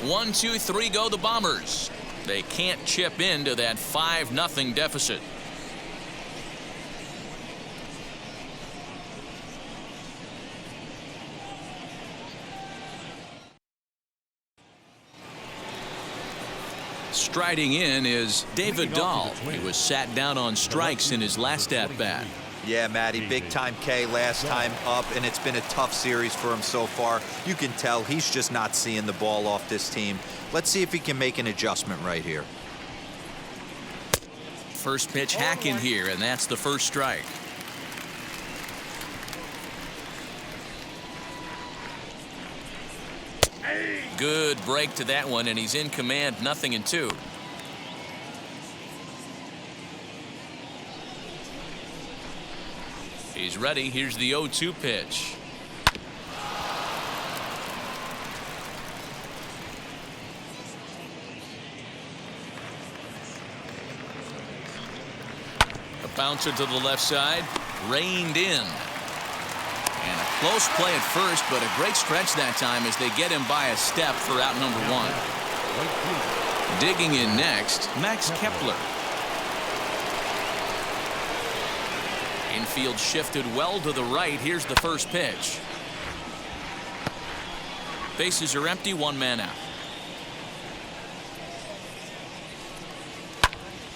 A: 1, 2, 3 go the Bombers. They can't chip into that 5-0 deficit. Striding in is David Dahl. He was sat down on strikes in his last at-bat.
E: Yeah, Matty, big-time K last time up, and it's been a tough series for him so far. You can tell he's just not seeing the ball off this team. Let's see if he can make an adjustment right here.
A: First pitch hacking here, and that's the first strike. Good break to that one, and he's in command, 0-2. He's ready. Here's the 0-2 pitch. A bouncer to the left side, reined in. And a close play at first, but a great stretch that time as they get him by a step for out number 1. Digging in next, Max Kepler. Infield shifted well to the right. Here's the first pitch. Bases are empty, 1 man out.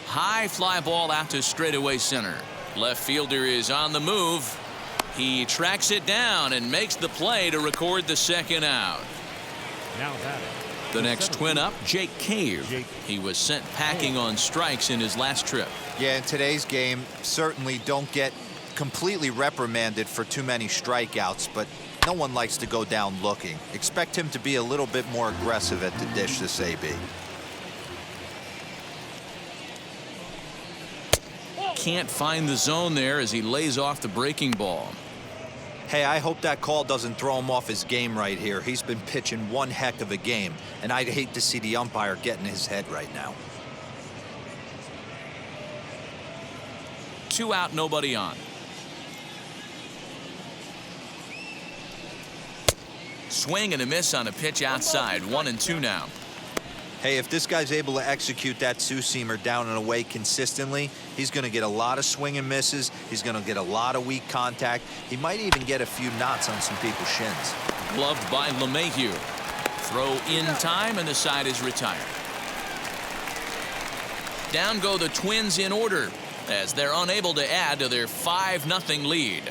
A: High fly ball out to straightaway center. Left fielder is on the move. He tracks it down and makes the play to record the second out.
C: Now batting.
A: The next twin up, Jake Cave. He was sent packing on strikes in his last trip.
E: Yeah, in today's game, certainly don't get completely reprimanded for too many strikeouts, but no one likes to go down looking. Expect him to be a little bit more aggressive at the dish this AB.
A: Can't find the zone there as he lays off the breaking ball.
E: Hey, I hope that call doesn't throw him off his game right here. He's been pitching one heck of a game, and I'd hate to see the umpire get in his head right now.
A: 2 out, nobody on. Swing and a miss on a pitch outside. 1-2 now.
E: Hey, if this guy's able to execute that two-seamer down and away consistently, he's going to get a lot of swing and misses. He's going to get a lot of weak contact. He might even get a few knots on some people's shins.
A: Gloved by LeMahieu. Throw in time, and the side is retired. Down go the Twins in order as they're unable to add to their 5-0 lead.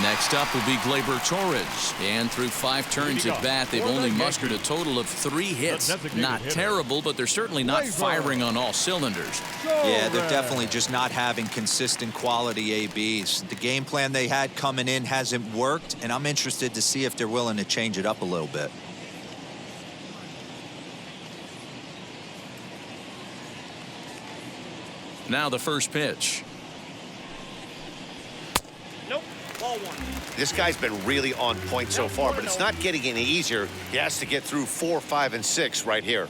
A: Next up will be Gleyber Torres, and through 5 turns at bat, they've only mustered a total of 3 hits. Not terrible, but they're certainly not firing on all cylinders.
E: Yeah, they're definitely just not having consistent quality ABs. The game plan they had coming in hasn't worked, and I'm interested to see if they're willing to change it up a little bit.
A: Now the first pitch.
B: This guy's been really on point so far, but it's not getting any easier. He has to get through 4, 5, and 6 right here.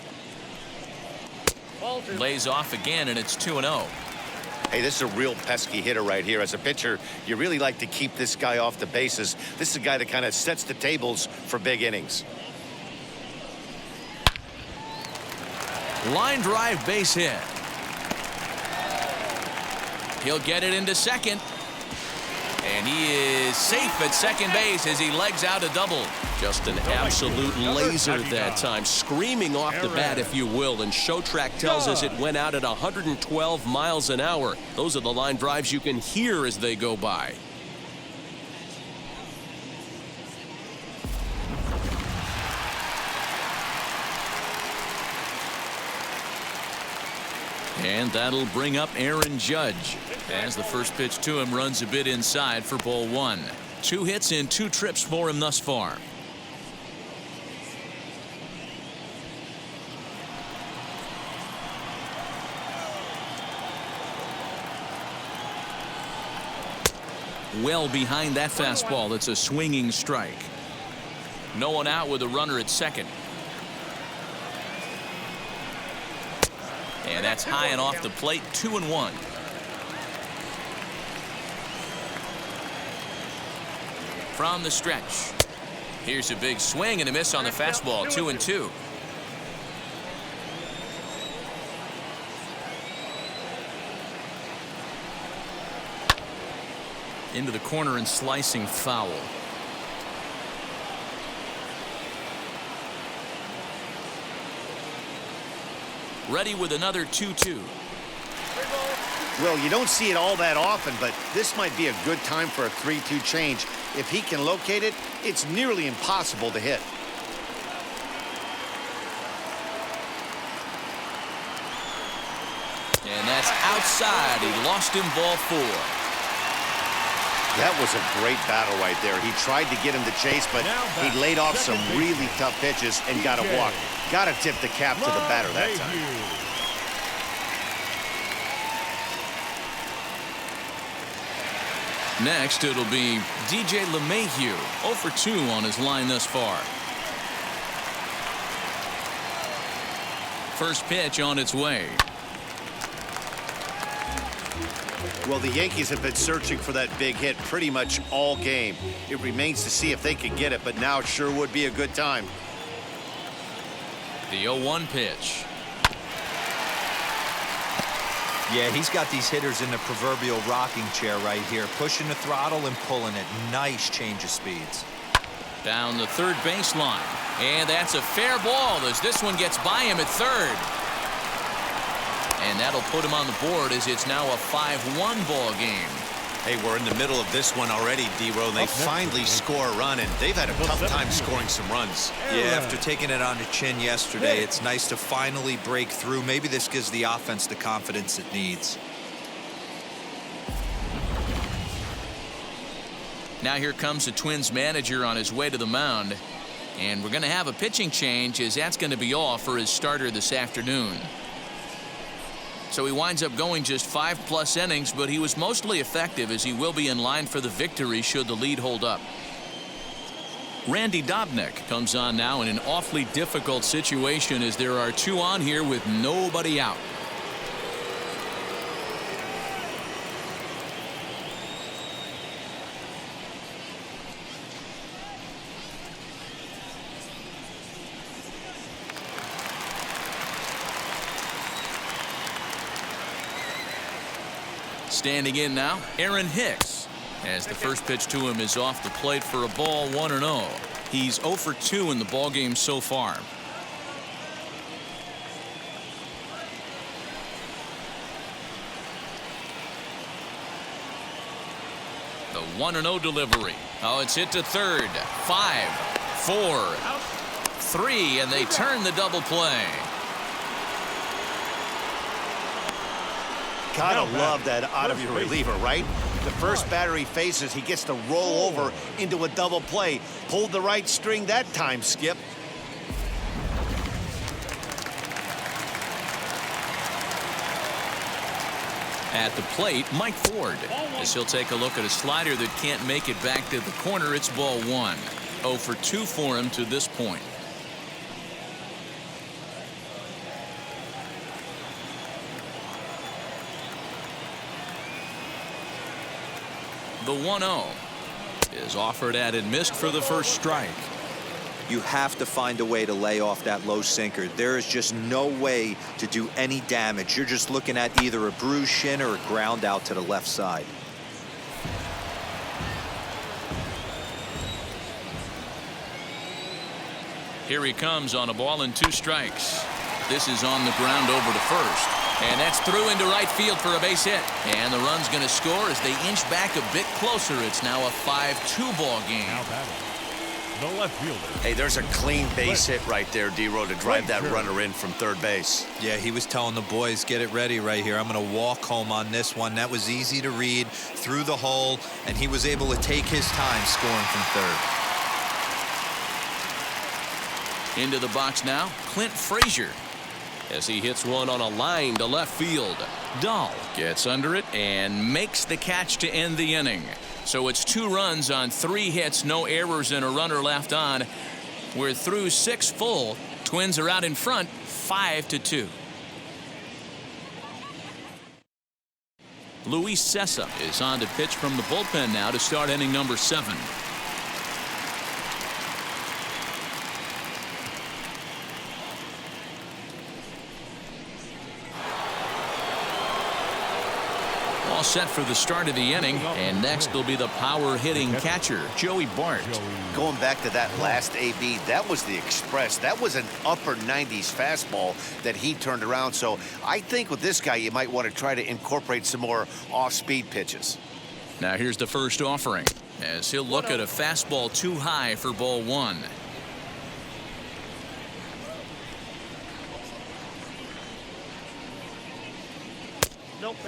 A: Lays off again, and it's 2-0.
B: Hey, this is a real pesky hitter right here. As a pitcher, you really like to keep this guy off the bases. This is a guy that kind of sets the tables for big innings.
A: Line drive base hit. He'll get it into second. And he is safe at second base as he legs out a double.
G: Just an absolute laser that time, screaming off the bat, if you will. And Show Track tells us it went out at 112 miles an hour. Those are the line drives you can hear as they go by.
A: And that'll bring up Aaron Judge as the first pitch to him runs a bit inside for ball one. 2 hits in 2 trips for him thus far. Well behind that fastball. It's a swinging strike. No one out with a runner at second. And that's high and off the plate. 2-1. From the stretch. Here's a big swing and a miss on the fastball. 2-2. Into the corner and slicing foul. Ready with another 2-2.
B: Well, you don't see it all that often, but this might be a good time for a 3-2 change. If he can locate it, it's nearly impossible to hit.
A: And that's outside. He lost him ball 4.
B: That was a great battle right there. He tried to get him to chase, but he laid off some really tough pitches and got a walk. Got to tip the cap to the batter that time.
A: Next, it'll be DJ LeMahieu. 0 for 2 on his line thus far. First pitch on its way.
B: Well, the Yankees have been searching for that big hit pretty much all game. It remains to see if they can get it, but now it sure would be a good time.
A: The 0-1 pitch.
E: Yeah, he's got these hitters in the proverbial rocking chair right here, pushing the throttle and pulling it. Nice change of speeds.
A: Down the third baseline. And that's a fair ball as this one gets by him at third. And that'll put him on the board as it's now a 5-1 ball game.
H: Hey, we're in the middle of this one already, D-Row. They finally score a run, and they've had a tough time scoring some runs.
E: Yeah, after taking it on the chin yesterday, it's nice to finally break through. Maybe this gives the offense the confidence it needs.
A: Now here comes the Twins manager on his way to the mound. And we're going to have a pitching change as that's going to be all for his starter this afternoon. So he winds up going just 5+ innings, but he was mostly effective as he will be in line for the victory should the lead hold up. Randy Dobnak comes on now in an awfully difficult situation as there are 2 on here with nobody out. Standing in now, Aaron Hicks, as the first pitch to him is off the plate for a ball 1-0. He's 0 for 2 in the ballgame so far. The 1-0 delivery. Oh, it's hit to third. 5, 4, 3, and they turn the double play.
B: Gotta love that out of your reliever, right? The first batter he faces, he gets to roll over into a double play. Pulled the right string that time, Skip.
A: At the plate, Mike Ford, as he'll take a look at a slider that can't make it back to the corner. It's ball 1. 0 for 2 for him to this point. The 1-0 is offered at and missed for the first strike.
E: You have to find a way to lay off that low sinker. There is just no way to do any damage. You're just looking at either a bruised shin or a ground out to the left side.
A: Here he comes on a ball and 2 strikes. This is on the ground over to first. And that's through into right field for a base hit. And the run's going to score as they inch back a bit closer. It's now a 5-2 ball game.
C: Now batting, the left fielder.
B: Hey, there's a clean base hit right there, D-Row, to drive that runner in from third base.
E: Yeah, he was telling the boys, get it ready right here. I'm going to walk home on this one. That was easy to read through the hole, and he was able to take his time scoring from third.
A: Into the box now, Clint Frazier, as he hits one on a line to left field. Dahl gets under it and makes the catch to end the inning. So it's 2 runs on 3 hits, no errors, and a runner left on. We're through 6 full. Twins are out in front, 5-2. Luis Cessa is on to pitch from the bullpen now to start inning number 7. All set for the start of the inning, and next will be the power hitting catcher, Joey Bart.
B: Going back to that last AB, that was the express. That was an upper 90s fastball that he turned around. So I think with this guy, you might want to try to incorporate some more off-speed pitches.
A: Now here's the first offering, as he'll look at a fastball too high for ball 1.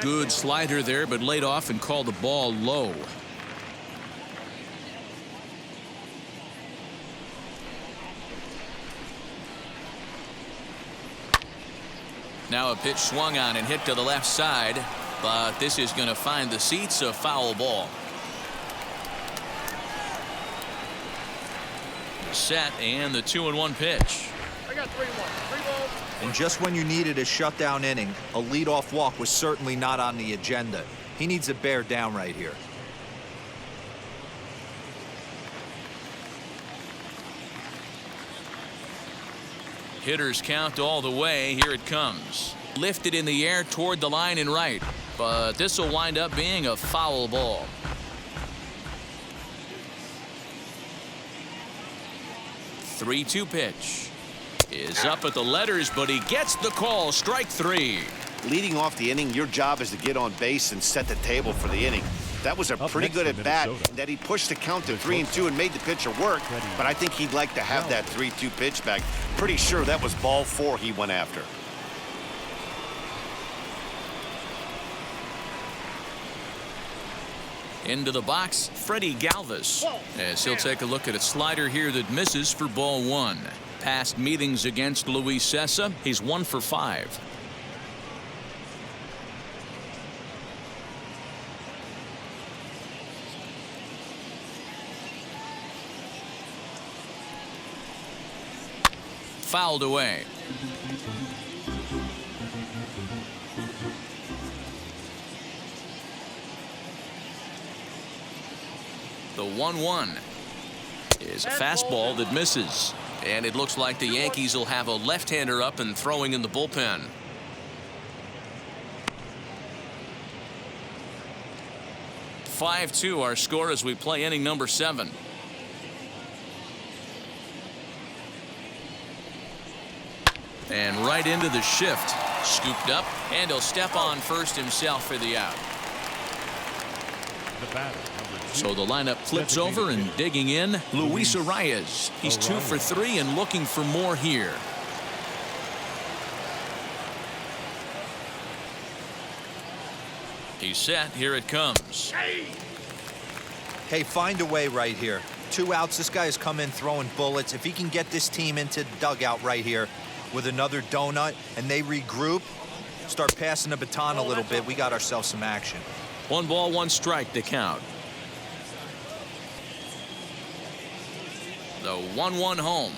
A: Good slider there, but laid off and called the ball low. Now a pitch swung on and hit to the left side, but this is going to find the seats, a foul ball. Set and the 2-1 pitch.
F: I got 3-1. 3 balls.
E: And just when you needed a shutdown inning, a leadoff walk was certainly not on the agenda. He needs to bear down right here.
A: Hitters count all the way. Here it comes. Lifted in the air toward the line and right, but this will wind up being a foul ball. The 3-2 pitch is up at the letters, but he gets the call. Strike 3.
B: Leading off the inning, your job is to get on base and set the table for the inning. That was a pretty good at bat that he pushed the count to 3-2 and made the pitcher work, but I think he'd like to have that 3-2 pitch back. Pretty sure that was ball 4 he went after.
A: Into the box, Freddie Galvis, as he'll take a look at a slider here that misses for ball 1. Past meetings against Luis Cessa, he's 1 for 5. Fouled away. The 1-1 is a fastball that misses. And it looks like the Yankees will have a left-hander up and throwing in the bullpen. (5-2) our score as we play inning number 7. And right into the shift. Scooped up, and he'll step on first himself for the out.
C: The batter,
A: So the lineup flips over, and digging in, Luis Arias. He's 2 for 3 and looking for more here. He's set. Here it comes.
E: Hey, find a way right here. 2 outs. This guy has come in throwing bullets. If he can get this team into the dugout right here with another donut and they regroup, start passing the baton a little bit, we got ourselves some action.
A: 1 ball, 1 strike to count. The 1-1 home.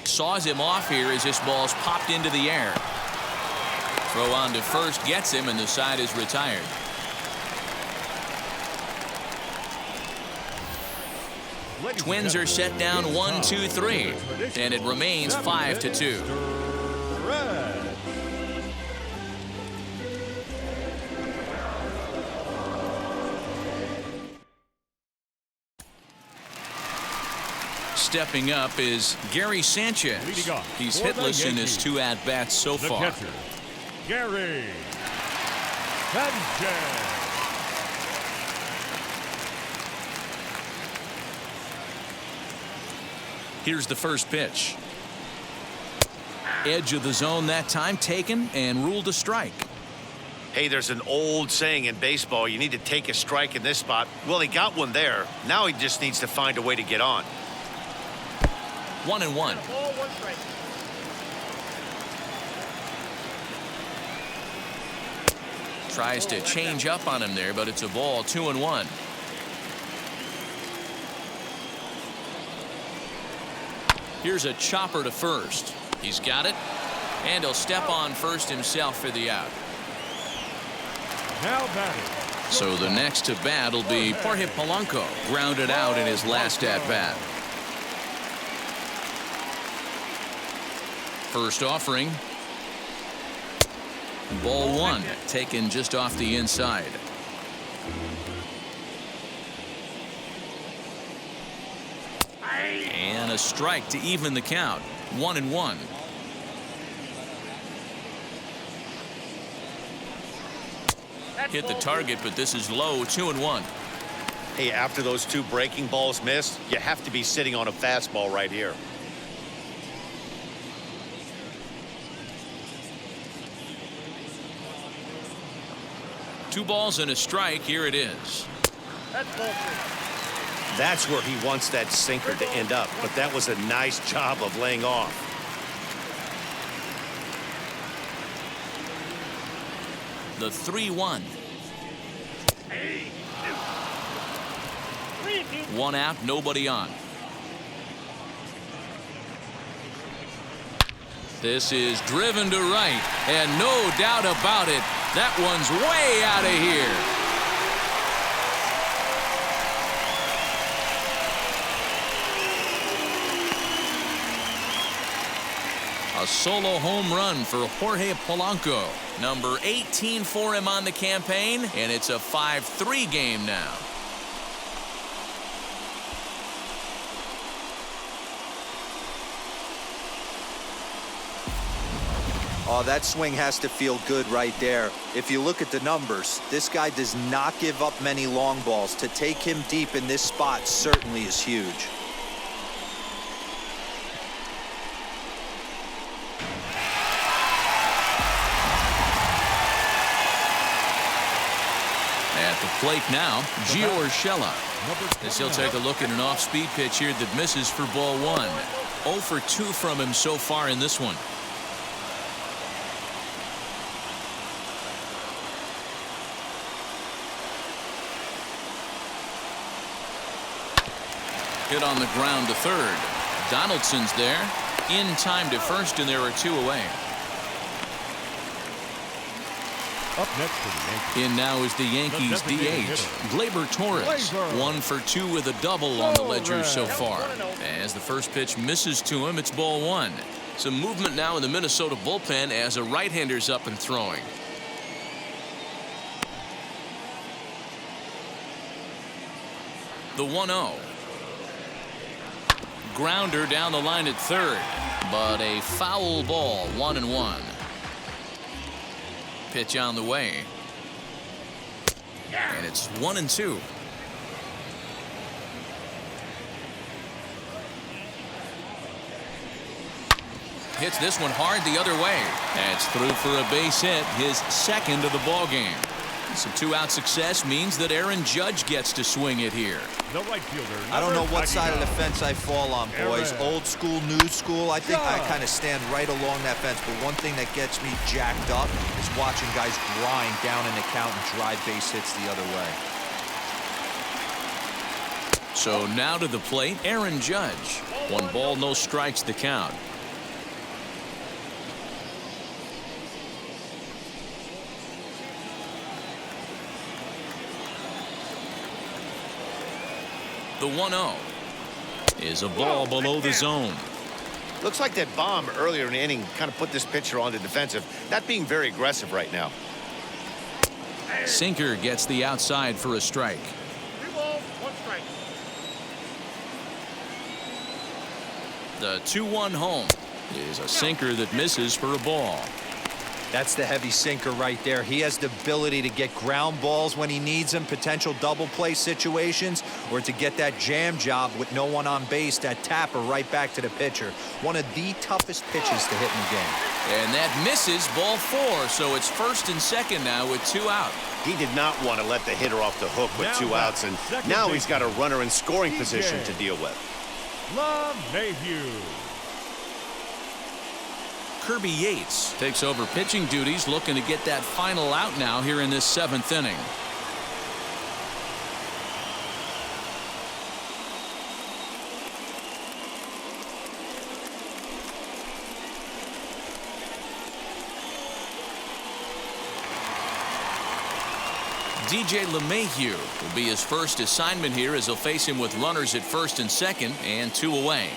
A: Saws him off here as this ball's popped into the air. Throw on to first gets him, and the side is retired. Twins are set down 1-2-3, and it remains 5-2. stepping up is Gary Sanchez.
C: Leading off
A: He's
C: for the
A: hitless in his
C: Yankees,
A: 2 at-bats so
C: the
A: far.
C: catcher, Garrett Sanchez.
A: Here's the first pitch. Edge of the zone that time, taken and ruled a strike.
B: Hey, there's an old saying in baseball, you need to take a strike in this spot. Well, he got one there. Now he just needs to find a way to get on.
A: 1-1.
F: Ball, 1 strike.
A: Tries to change up on him there, but it's a ball. 2-1. Here's a chopper to first. He's got it, and he'll step on first himself for the out.
C: Now batting.
A: So the next to bat will be Jorge Polanco, grounded out in his last at bat. First offering. Ball 1, taken just off the inside. And a strike to even the count. 1-1. Hit the target, but this is low. 2-1.
B: Hey, after those 2 breaking balls missed, you have to be sitting on a fastball right here.
A: Two balls and a strike. Here it is.
F: That's ball 3.
B: That's where he wants that sinker to end up, but that was a nice job of laying off.
A: The 3-1. 1 out, nobody on. This is driven to right, and no doubt about it, that one's way out of here. A solo home run for Jorge Polanco. Number 18 for him on the campaign, and it's a 5-3 game now.
E: Oh, that swing has to feel good right there. If you look at the numbers, this guy does not give up many long balls. To take him deep in this spot certainly is huge.
A: At the plate now, Gio Urshela. As he'll take a look at an off-speed pitch here that misses for ball 1. 0 for 2 from him so far in this one. Hit on the ground to third. Donaldson's there. In time to first, and there are 2 away.
C: Up next for the Yankees.
A: In now is the Yankees DH, Gleyber Torres. 1 for 2 with a double on the ledger so far. As the first pitch misses to him, it's ball 1. Some movement now in the Minnesota bullpen as a right-hander's up and throwing. The 1-0. Grounder down the line at third, but a foul ball. 1-1. Pitch on the way, and it's 1-2. Hits this one hard the other way. That's through for a base hit, his second of the ball game. Some 2-out success means that Aaron Judge gets to swing it here.
C: The right fielder.
E: I don't know what side of the fence I fall on, boys.
C: Aaron.
E: Old school, new school. I think I kind of stand right along that fence. But one thing that gets me jacked up is watching guys grind down in the count and drive base hits the other way.
A: So now to the plate, Aaron Judge. 1 ball, no strikes the count. The 1-0 is a ball below the zone.
B: Looks like that bomb earlier in the inning kind of put this pitcher on the defensive, not being very aggressive right now.
A: Sinker gets the outside for a strike.
F: 3 balls, 1 strike.
A: The 2-1 home is a sinker that misses for a ball.
E: That's the heavy sinker right there. He has the ability to get ground balls when he needs them, potential double play situations, or to get that jam job with no one on base, that tapper right back to the pitcher. One of the toughest pitches to hit in the game.
A: And that misses, ball 4, so it's first and second now with 2 out.
B: He did not want to let the hitter off the hook with 2 outs, and now he's got a runner in scoring position to deal with.
C: Mayhew.
A: Kirby Yates takes over pitching duties, looking to get that final out now here in this 7th inning. DJ LeMahieu will be his first assignment here as he'll face him with runners at first and second and 2 away.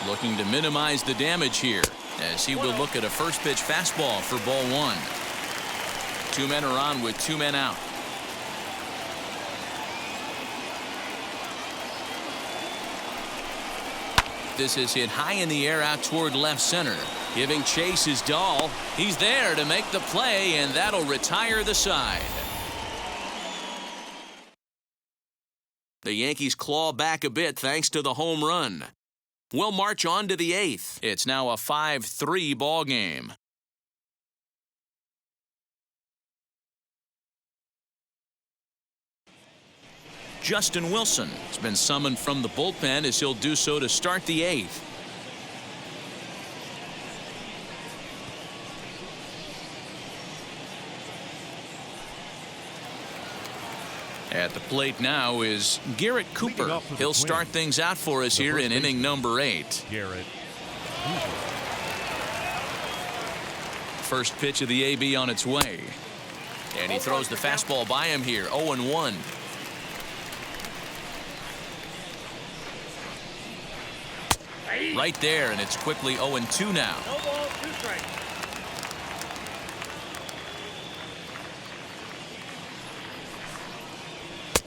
A: Looking to minimize the damage here as he will look at a first pitch fastball for ball 1. 2 men are on with 2 men out. This is hit high in the air out toward left center. Giving chase is Dahl. He's there to make the play, and that'll retire the side. The Yankees claw back a bit thanks to the home run. We'll march on to the 8th. It's now a 5-3 ball game. Justin Wilson has been summoned from the bullpen as he'll do so to start the 8th. At the plate now is Garrett Cooper. He'll start things out for us here in inning number 8.
C: Garrett.
A: First pitch of the AB on its way. And he throws the fastball by him here. 0-1. Right there, and it's quickly 0-2 now.
F: No ball, 2 strikes.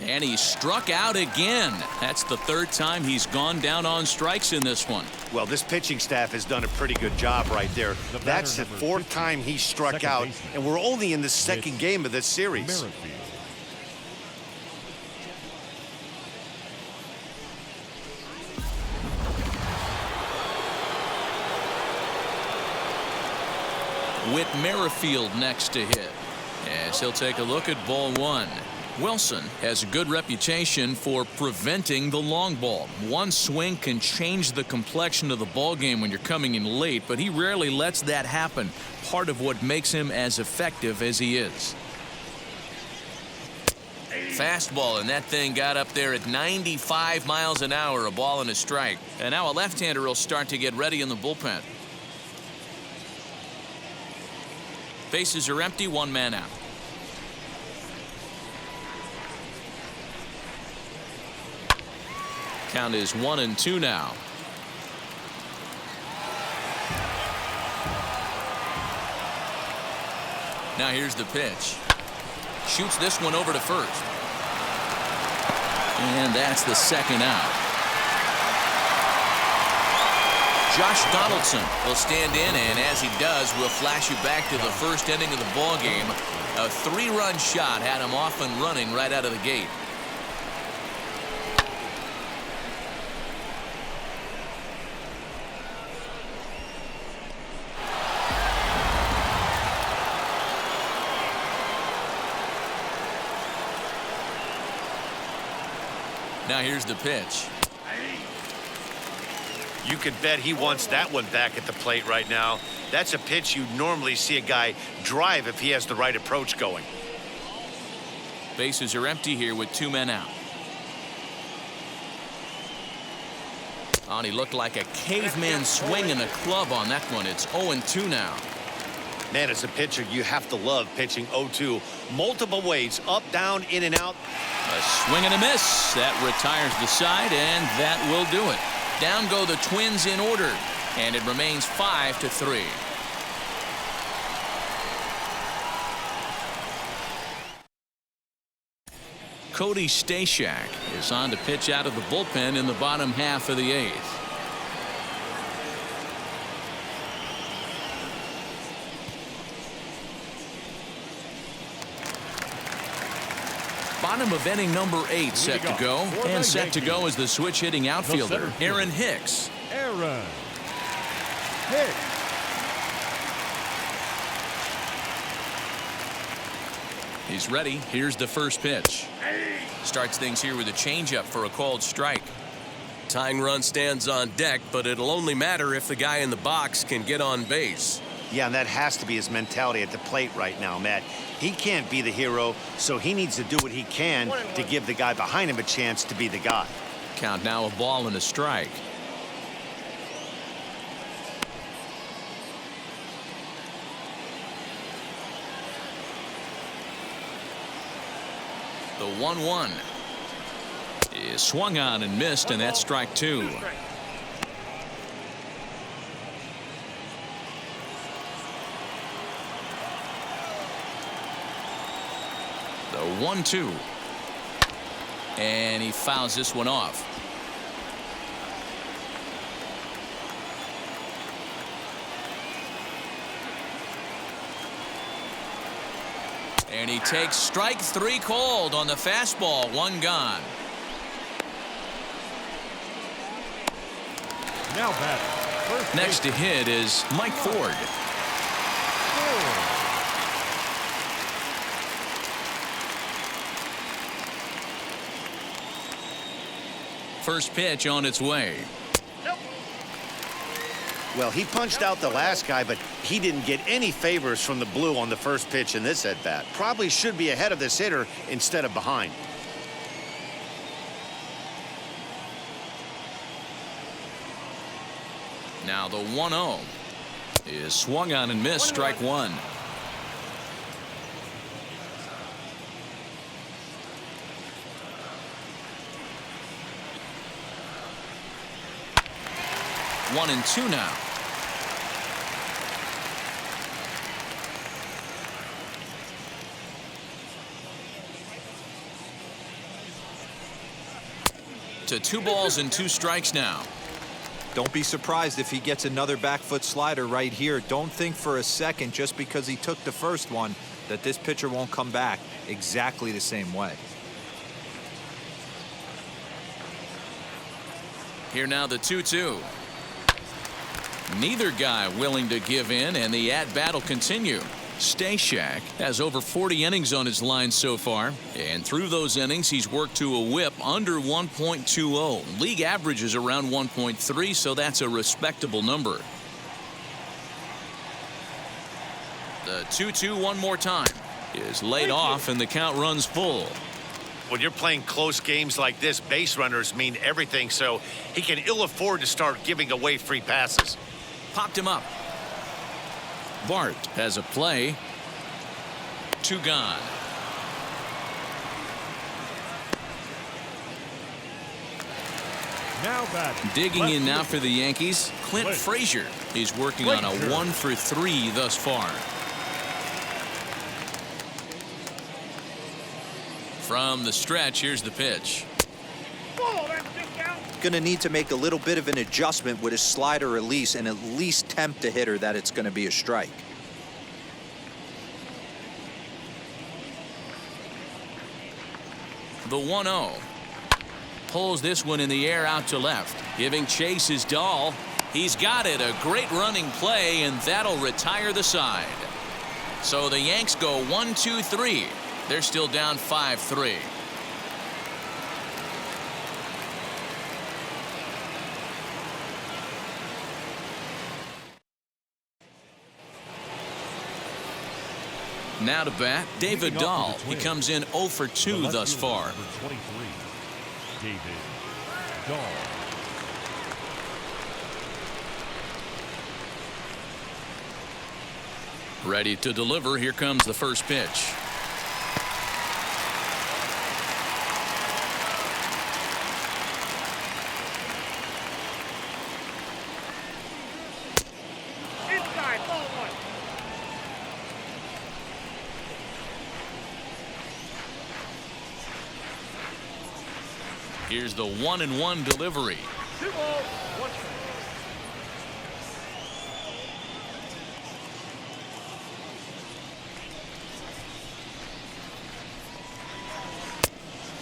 A: And he struck out again. That's the 3rd time he's gone down on strikes in this one.
B: Well, this pitching staff has done a pretty good job right there. That's the 4th time he struck out, and we're only in the 2nd game of this series.
A: Whit Merrifield next to hit as he'll take a look at ball 1. Wilson has a good reputation for preventing the long ball. One swing can change the complexion of the ball game when you're coming in late, but he rarely lets that happen. Part of what makes him as effective as he is. Fastball, and that thing got up there at 95 miles an hour, a ball and a strike. And now a left-hander will start to get ready in the bullpen. Bases are empty, 1 man out. Count is 1-2 now. Now here's the pitch. Shoots this one over to first. And that's the 2nd out. Josh Donaldson will stand in, and as he does, we'll flash you back to the 1st inning of the ball game. A 3-run shot had him off and running right out of the gate. Now here's the pitch.
B: You could bet he wants that one back at the plate right now. That's a pitch you normally see a guy drive if he has the right approach going.
A: Bases are empty here with 2 men out. Oh, and he looked like a caveman swinging a club on that one. It's 0-2 now.
B: Man, as a pitcher, you have to love pitching 0-2. Multiple ways, up, down, in, and out.
A: A swing and a miss. That retires the side, and that will do it. Down go the Twins in order, and it remains 5-3. Cody Stashak is on to pitch out of the bullpen in the bottom half of the 8th. Bottom of inning number 8 set to go. And set to go is the switch hitting outfielder, Aaron Hicks.
C: Aaron Hicks.
A: He's ready. Here's the first pitch. Starts things here with a changeup for a called strike.
G: Tying run stands on deck, but it'll only matter if the guy in the box can get on base.
B: Yeah, and that has to be his mentality at the plate right now, Matt. He can't be the hero, so he needs to do what he can to give the guy behind him a chance to be the guy.
A: Count now a ball and a strike. The 1-1 is swung on and missed, and that's strike 2. The 1-2, and he fouls this one off. And he takes strike 3 called on the fastball. 1 gone.
C: Now batting.
A: Next to hit is Mike Ford. First pitch on its way.
B: Well, he punched out the last guy, but he didn't get any favors from the blue on the first pitch in this at-bat. Probably should be ahead of this hitter instead of behind.
A: Now the 1-0 is swung on and missed. Strike 1. One and 2 now. To 2 balls and 2 strikes now.
E: Don't be surprised if he gets another back foot slider right here. Don't think for a second, just because he took the first one, that this pitcher won't come back exactly the same way.
A: Here now the 2-2. Neither guy willing to give in, and the at-bat will continue. Stashak has over 40 innings on his line so far, and through those innings he's worked to a whip under 1.20. League average is around 1.3, so that's a respectable number. The 2-2 one more time is laid off, and the count runs full.
B: When you're playing close games like this, base runners mean everything, so he can ill afford to start giving away free passes.
A: Popped him up. Bart has a play. 2 gone.
C: Now batting.
A: Digging in now for the Yankees, Clint Frazier. He's working on a 1 for 3 thus far. From the stretch, here's the pitch.
E: Going to need to make a little bit of an adjustment with his slider release and at least tempt the hitter that it's going to be a strike.
A: The 1-0 pulls this one in the air out to left. Giving chase is Dahl. He's got it. A great running play, and that'll retire the side. So the Yanks go 1-2-3. They're still down 5-3. Now to bat, David Dahl. He comes in 0 for 2 thus far.
C: Number 23, David Dahl.
A: Ready to deliver. Here comes the first pitch.
F: Inside, ball 1.
A: Here's the 1-1 delivery.
F: 2 balls, 1 strike.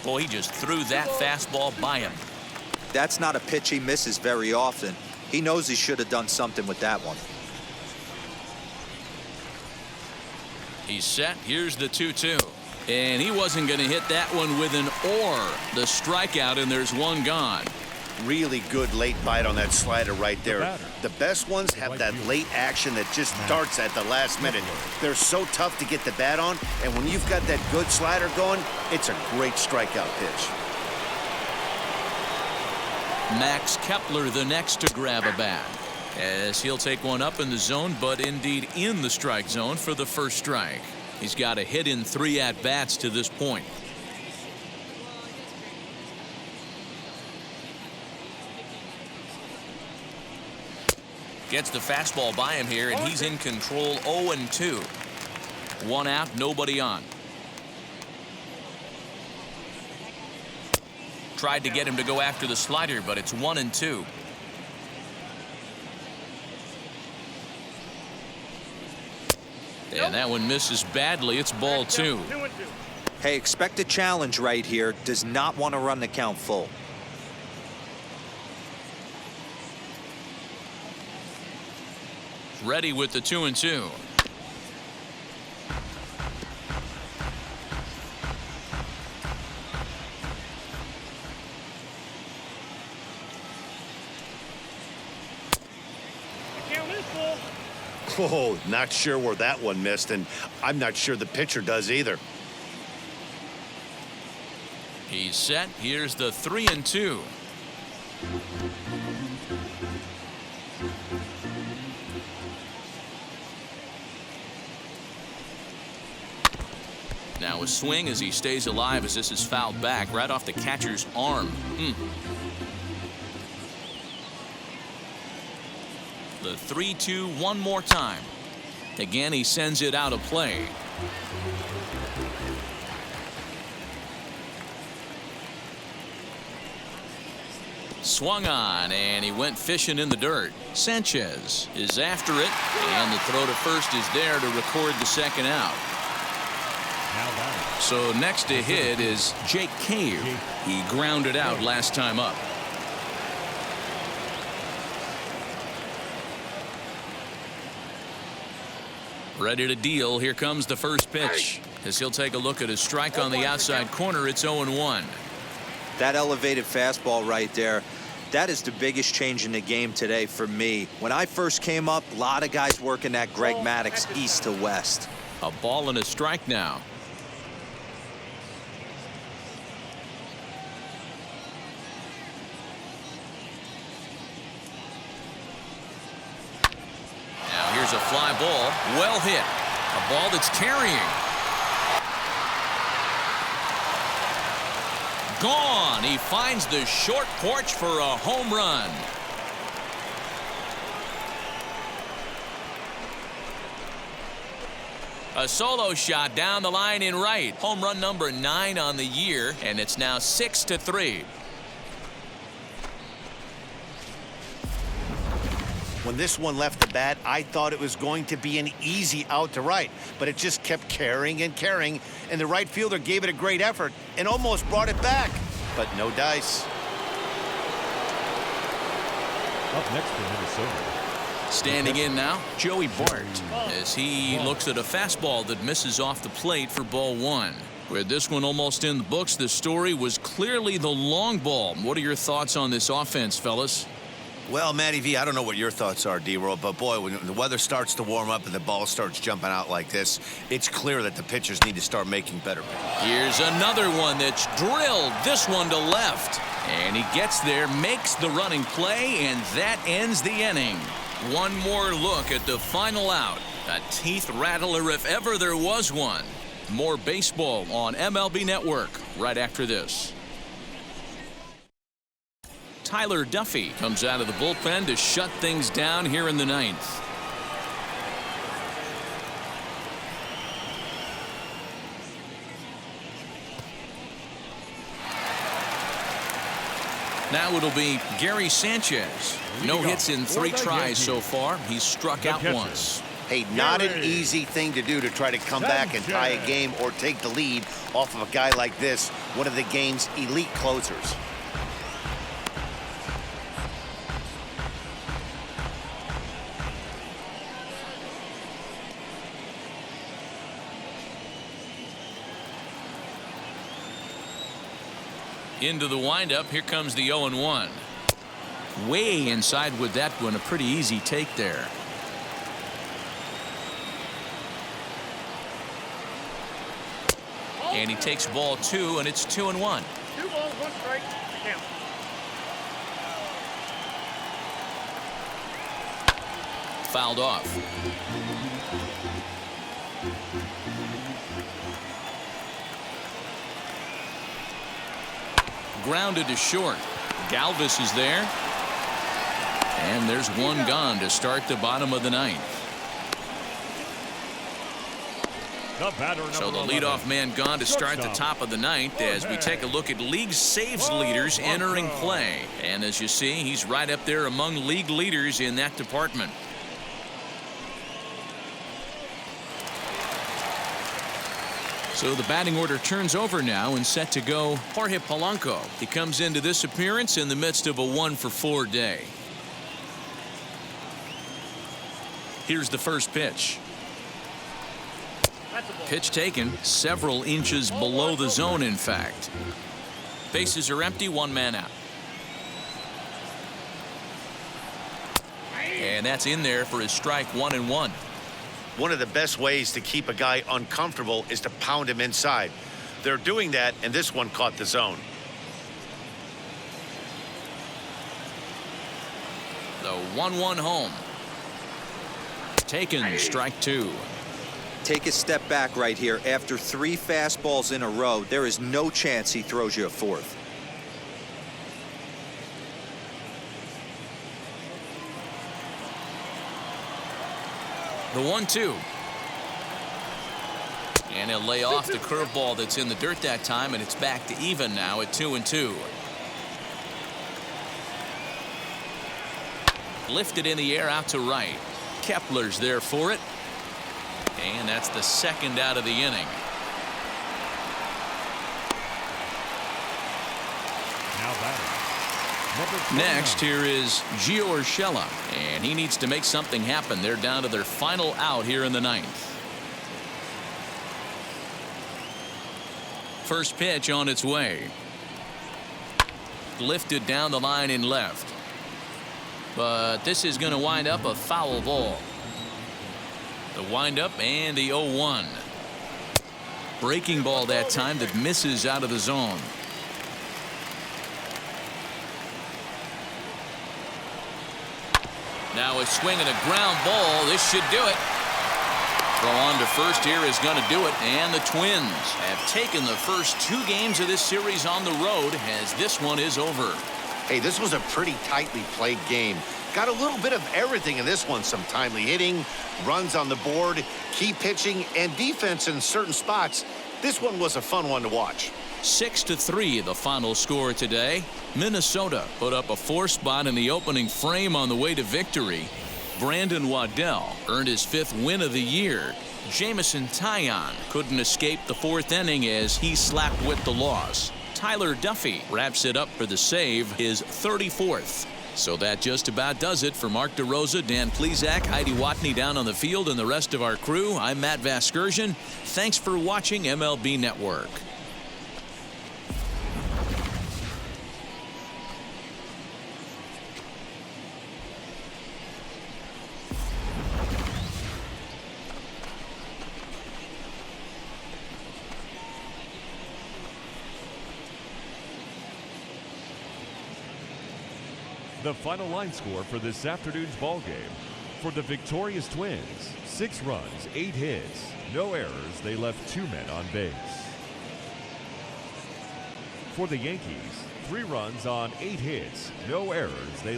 A: Boy, he just threw that fastball by him.
E: That's not a pitch he misses very often. He knows he should have done something with that one.
A: He's set. Here's the 2-2. And he wasn't going to hit that one with an or. The strikeout, and there's one gone.
B: Really good late bite on that slider right there. The best ones have that late action that just starts at the last minute. They're so tough to get the bat on, and when you've got that good slider going, it's a great strikeout pitch.
A: Max Kepler the next to grab a bat, as he'll take one up in the zone, but indeed in the strike zone for the first strike. He's got a hit in 3 at-bats to this point. Gets the fastball by him here, and he's in control. 0-2. 1 out, nobody on. Tried to get him to go after the slider, but it's 1-2. And that one misses badly. It's ball 2.
E: Hey, expect a challenge right here. Does not want to run the count full.
A: Ready with the 2-2.
B: Oh, not sure where that one missed, and I'm not sure the pitcher does either.
A: He's set. Here's the 3-2. Now a swing as he stays alive, as this is fouled back right off the catcher's arm. The 3-2 one more time. Again, he sends it out of play. Swung on, and he went fishing in the dirt. Sanchez is after it, and the throw to first is there to record the second out. So next to hit is Jake Cave. He grounded out last time up. Ready to deal. Here comes the first pitch. As he'll take a look at his strike on the outside corner, it's 0-1.
E: That elevated fastball right there, that is the biggest change in the game today for me. When I first came up, a lot of guys working that Greg Maddux east to west.
A: A ball and a strike now. Here's a fly ball, well hit. A ball that's carrying. Gone. He finds the short porch for a home run. A solo shot down the line in right. Home run number 9 on the year, and it's now 6-3.
B: When this one left the bat, I thought it was going to be an easy out to right, but it just kept carrying and carrying, and the right fielder gave it a great effort and almost brought it back, but no dice.
C: Up next for Minnesota.
A: Standing in now, Joey Bart, as he looks at a fastball that misses off the plate for ball 1. With this one almost in the books, the story was clearly the long ball. What are your thoughts on this offense, fellas?
H: Well, Matty V, I don't know what your thoughts are, D-Roll, but boy, when the weather starts to warm up and the ball starts jumping out like this, it's clear that the pitchers need to start making better pitches.
A: Here's another one that's drilled, this one to left. And he gets there, makes the running play, and that ends the inning. One more look at the final out. A teeth rattler if ever there was one. More baseball on MLB Network right after this. Tyler Duffy comes out of the bullpen to shut things down here in the 9th. Now it'll be Gary Sanchez. No hits in 3 tries so far. He's struck out once.
B: Hey, not an easy thing to do to try to come back and tie a game or take the lead off of a guy like this, one of the game's elite closers.
A: Into the windup. Here comes the 0-1. Way inside with that one. A pretty easy take there. And he takes ball 2, and it's 2-1.
F: 2 balls, 1 strike. Count.
A: Fouled off. Grounded to short. Galvis is there. And there's one gone to start the bottom of the 9th. So the leadoff man gone to start the top of the 9th as we take a look at league saves leaders entering play. And as you see, he's right up there among league leaders in that department. So the batting order turns over now and set to go Jorge Polanco. He comes into this appearance in the midst of a 1-for-4 day. Here's the first pitch. Pitch taken several inches below the zone, in fact. Bases are empty, 1 man out. And that's in there for his strike 1-1.
B: One of the best ways to keep a guy uncomfortable is to pound him inside. They're doing that, and this one caught the zone.
A: The 1-1 home. Taken, strike 2.
E: Take a step back right here. After 3 fastballs in a row, there is no chance he throws you a 4th.
A: The 1-2. And he'll lay off the curveball that's in the dirt that time, and it's back to even now at 2-2. Lifted in the air out to right. Kepler's there for it. And that's the 2nd out of the inning.
C: Now batting.
A: Next, here is Gio Urshela, and he needs to make something happen. They're down to their final out here in the 9th. First pitch on its way. Lifted down the line in left. But this is going to wind up a foul ball. The windup and the 0-1. Breaking ball that time that misses out of the zone. Now a swing and a ground ball. This should do it. Throw on to first here is going to do it. And the Twins have taken the first 2 games of this series on the road as this one is over.
B: Hey, this was a pretty tightly played game. Got a little bit of everything in this one. Some timely hitting, runs on the board, key pitching, and defense in certain spots. This one was a fun one to watch.
A: 6-3 the final score today. Minnesota put up a 4 spot in the opening frame on the way to victory. Brandon Waddell earned his 5th win of the year. Jamison Taillon couldn't escape the 4th inning as he slapped with the loss. Tyler Duffy wraps it up for the save, his 34th. So that just about does it for Mark DeRosa, Dan Plesac, Heidi Watney down on the field, and the rest of our crew. I'm Matt Vasgersian. Thanks for watching MLB Network.
C: The final line score for this afternoon's ball game. For the victorious Twins, 6 runs, 8 hits, no errors. They left 2 men on base. For the Yankees, 3 runs on 8 hits, no errors. They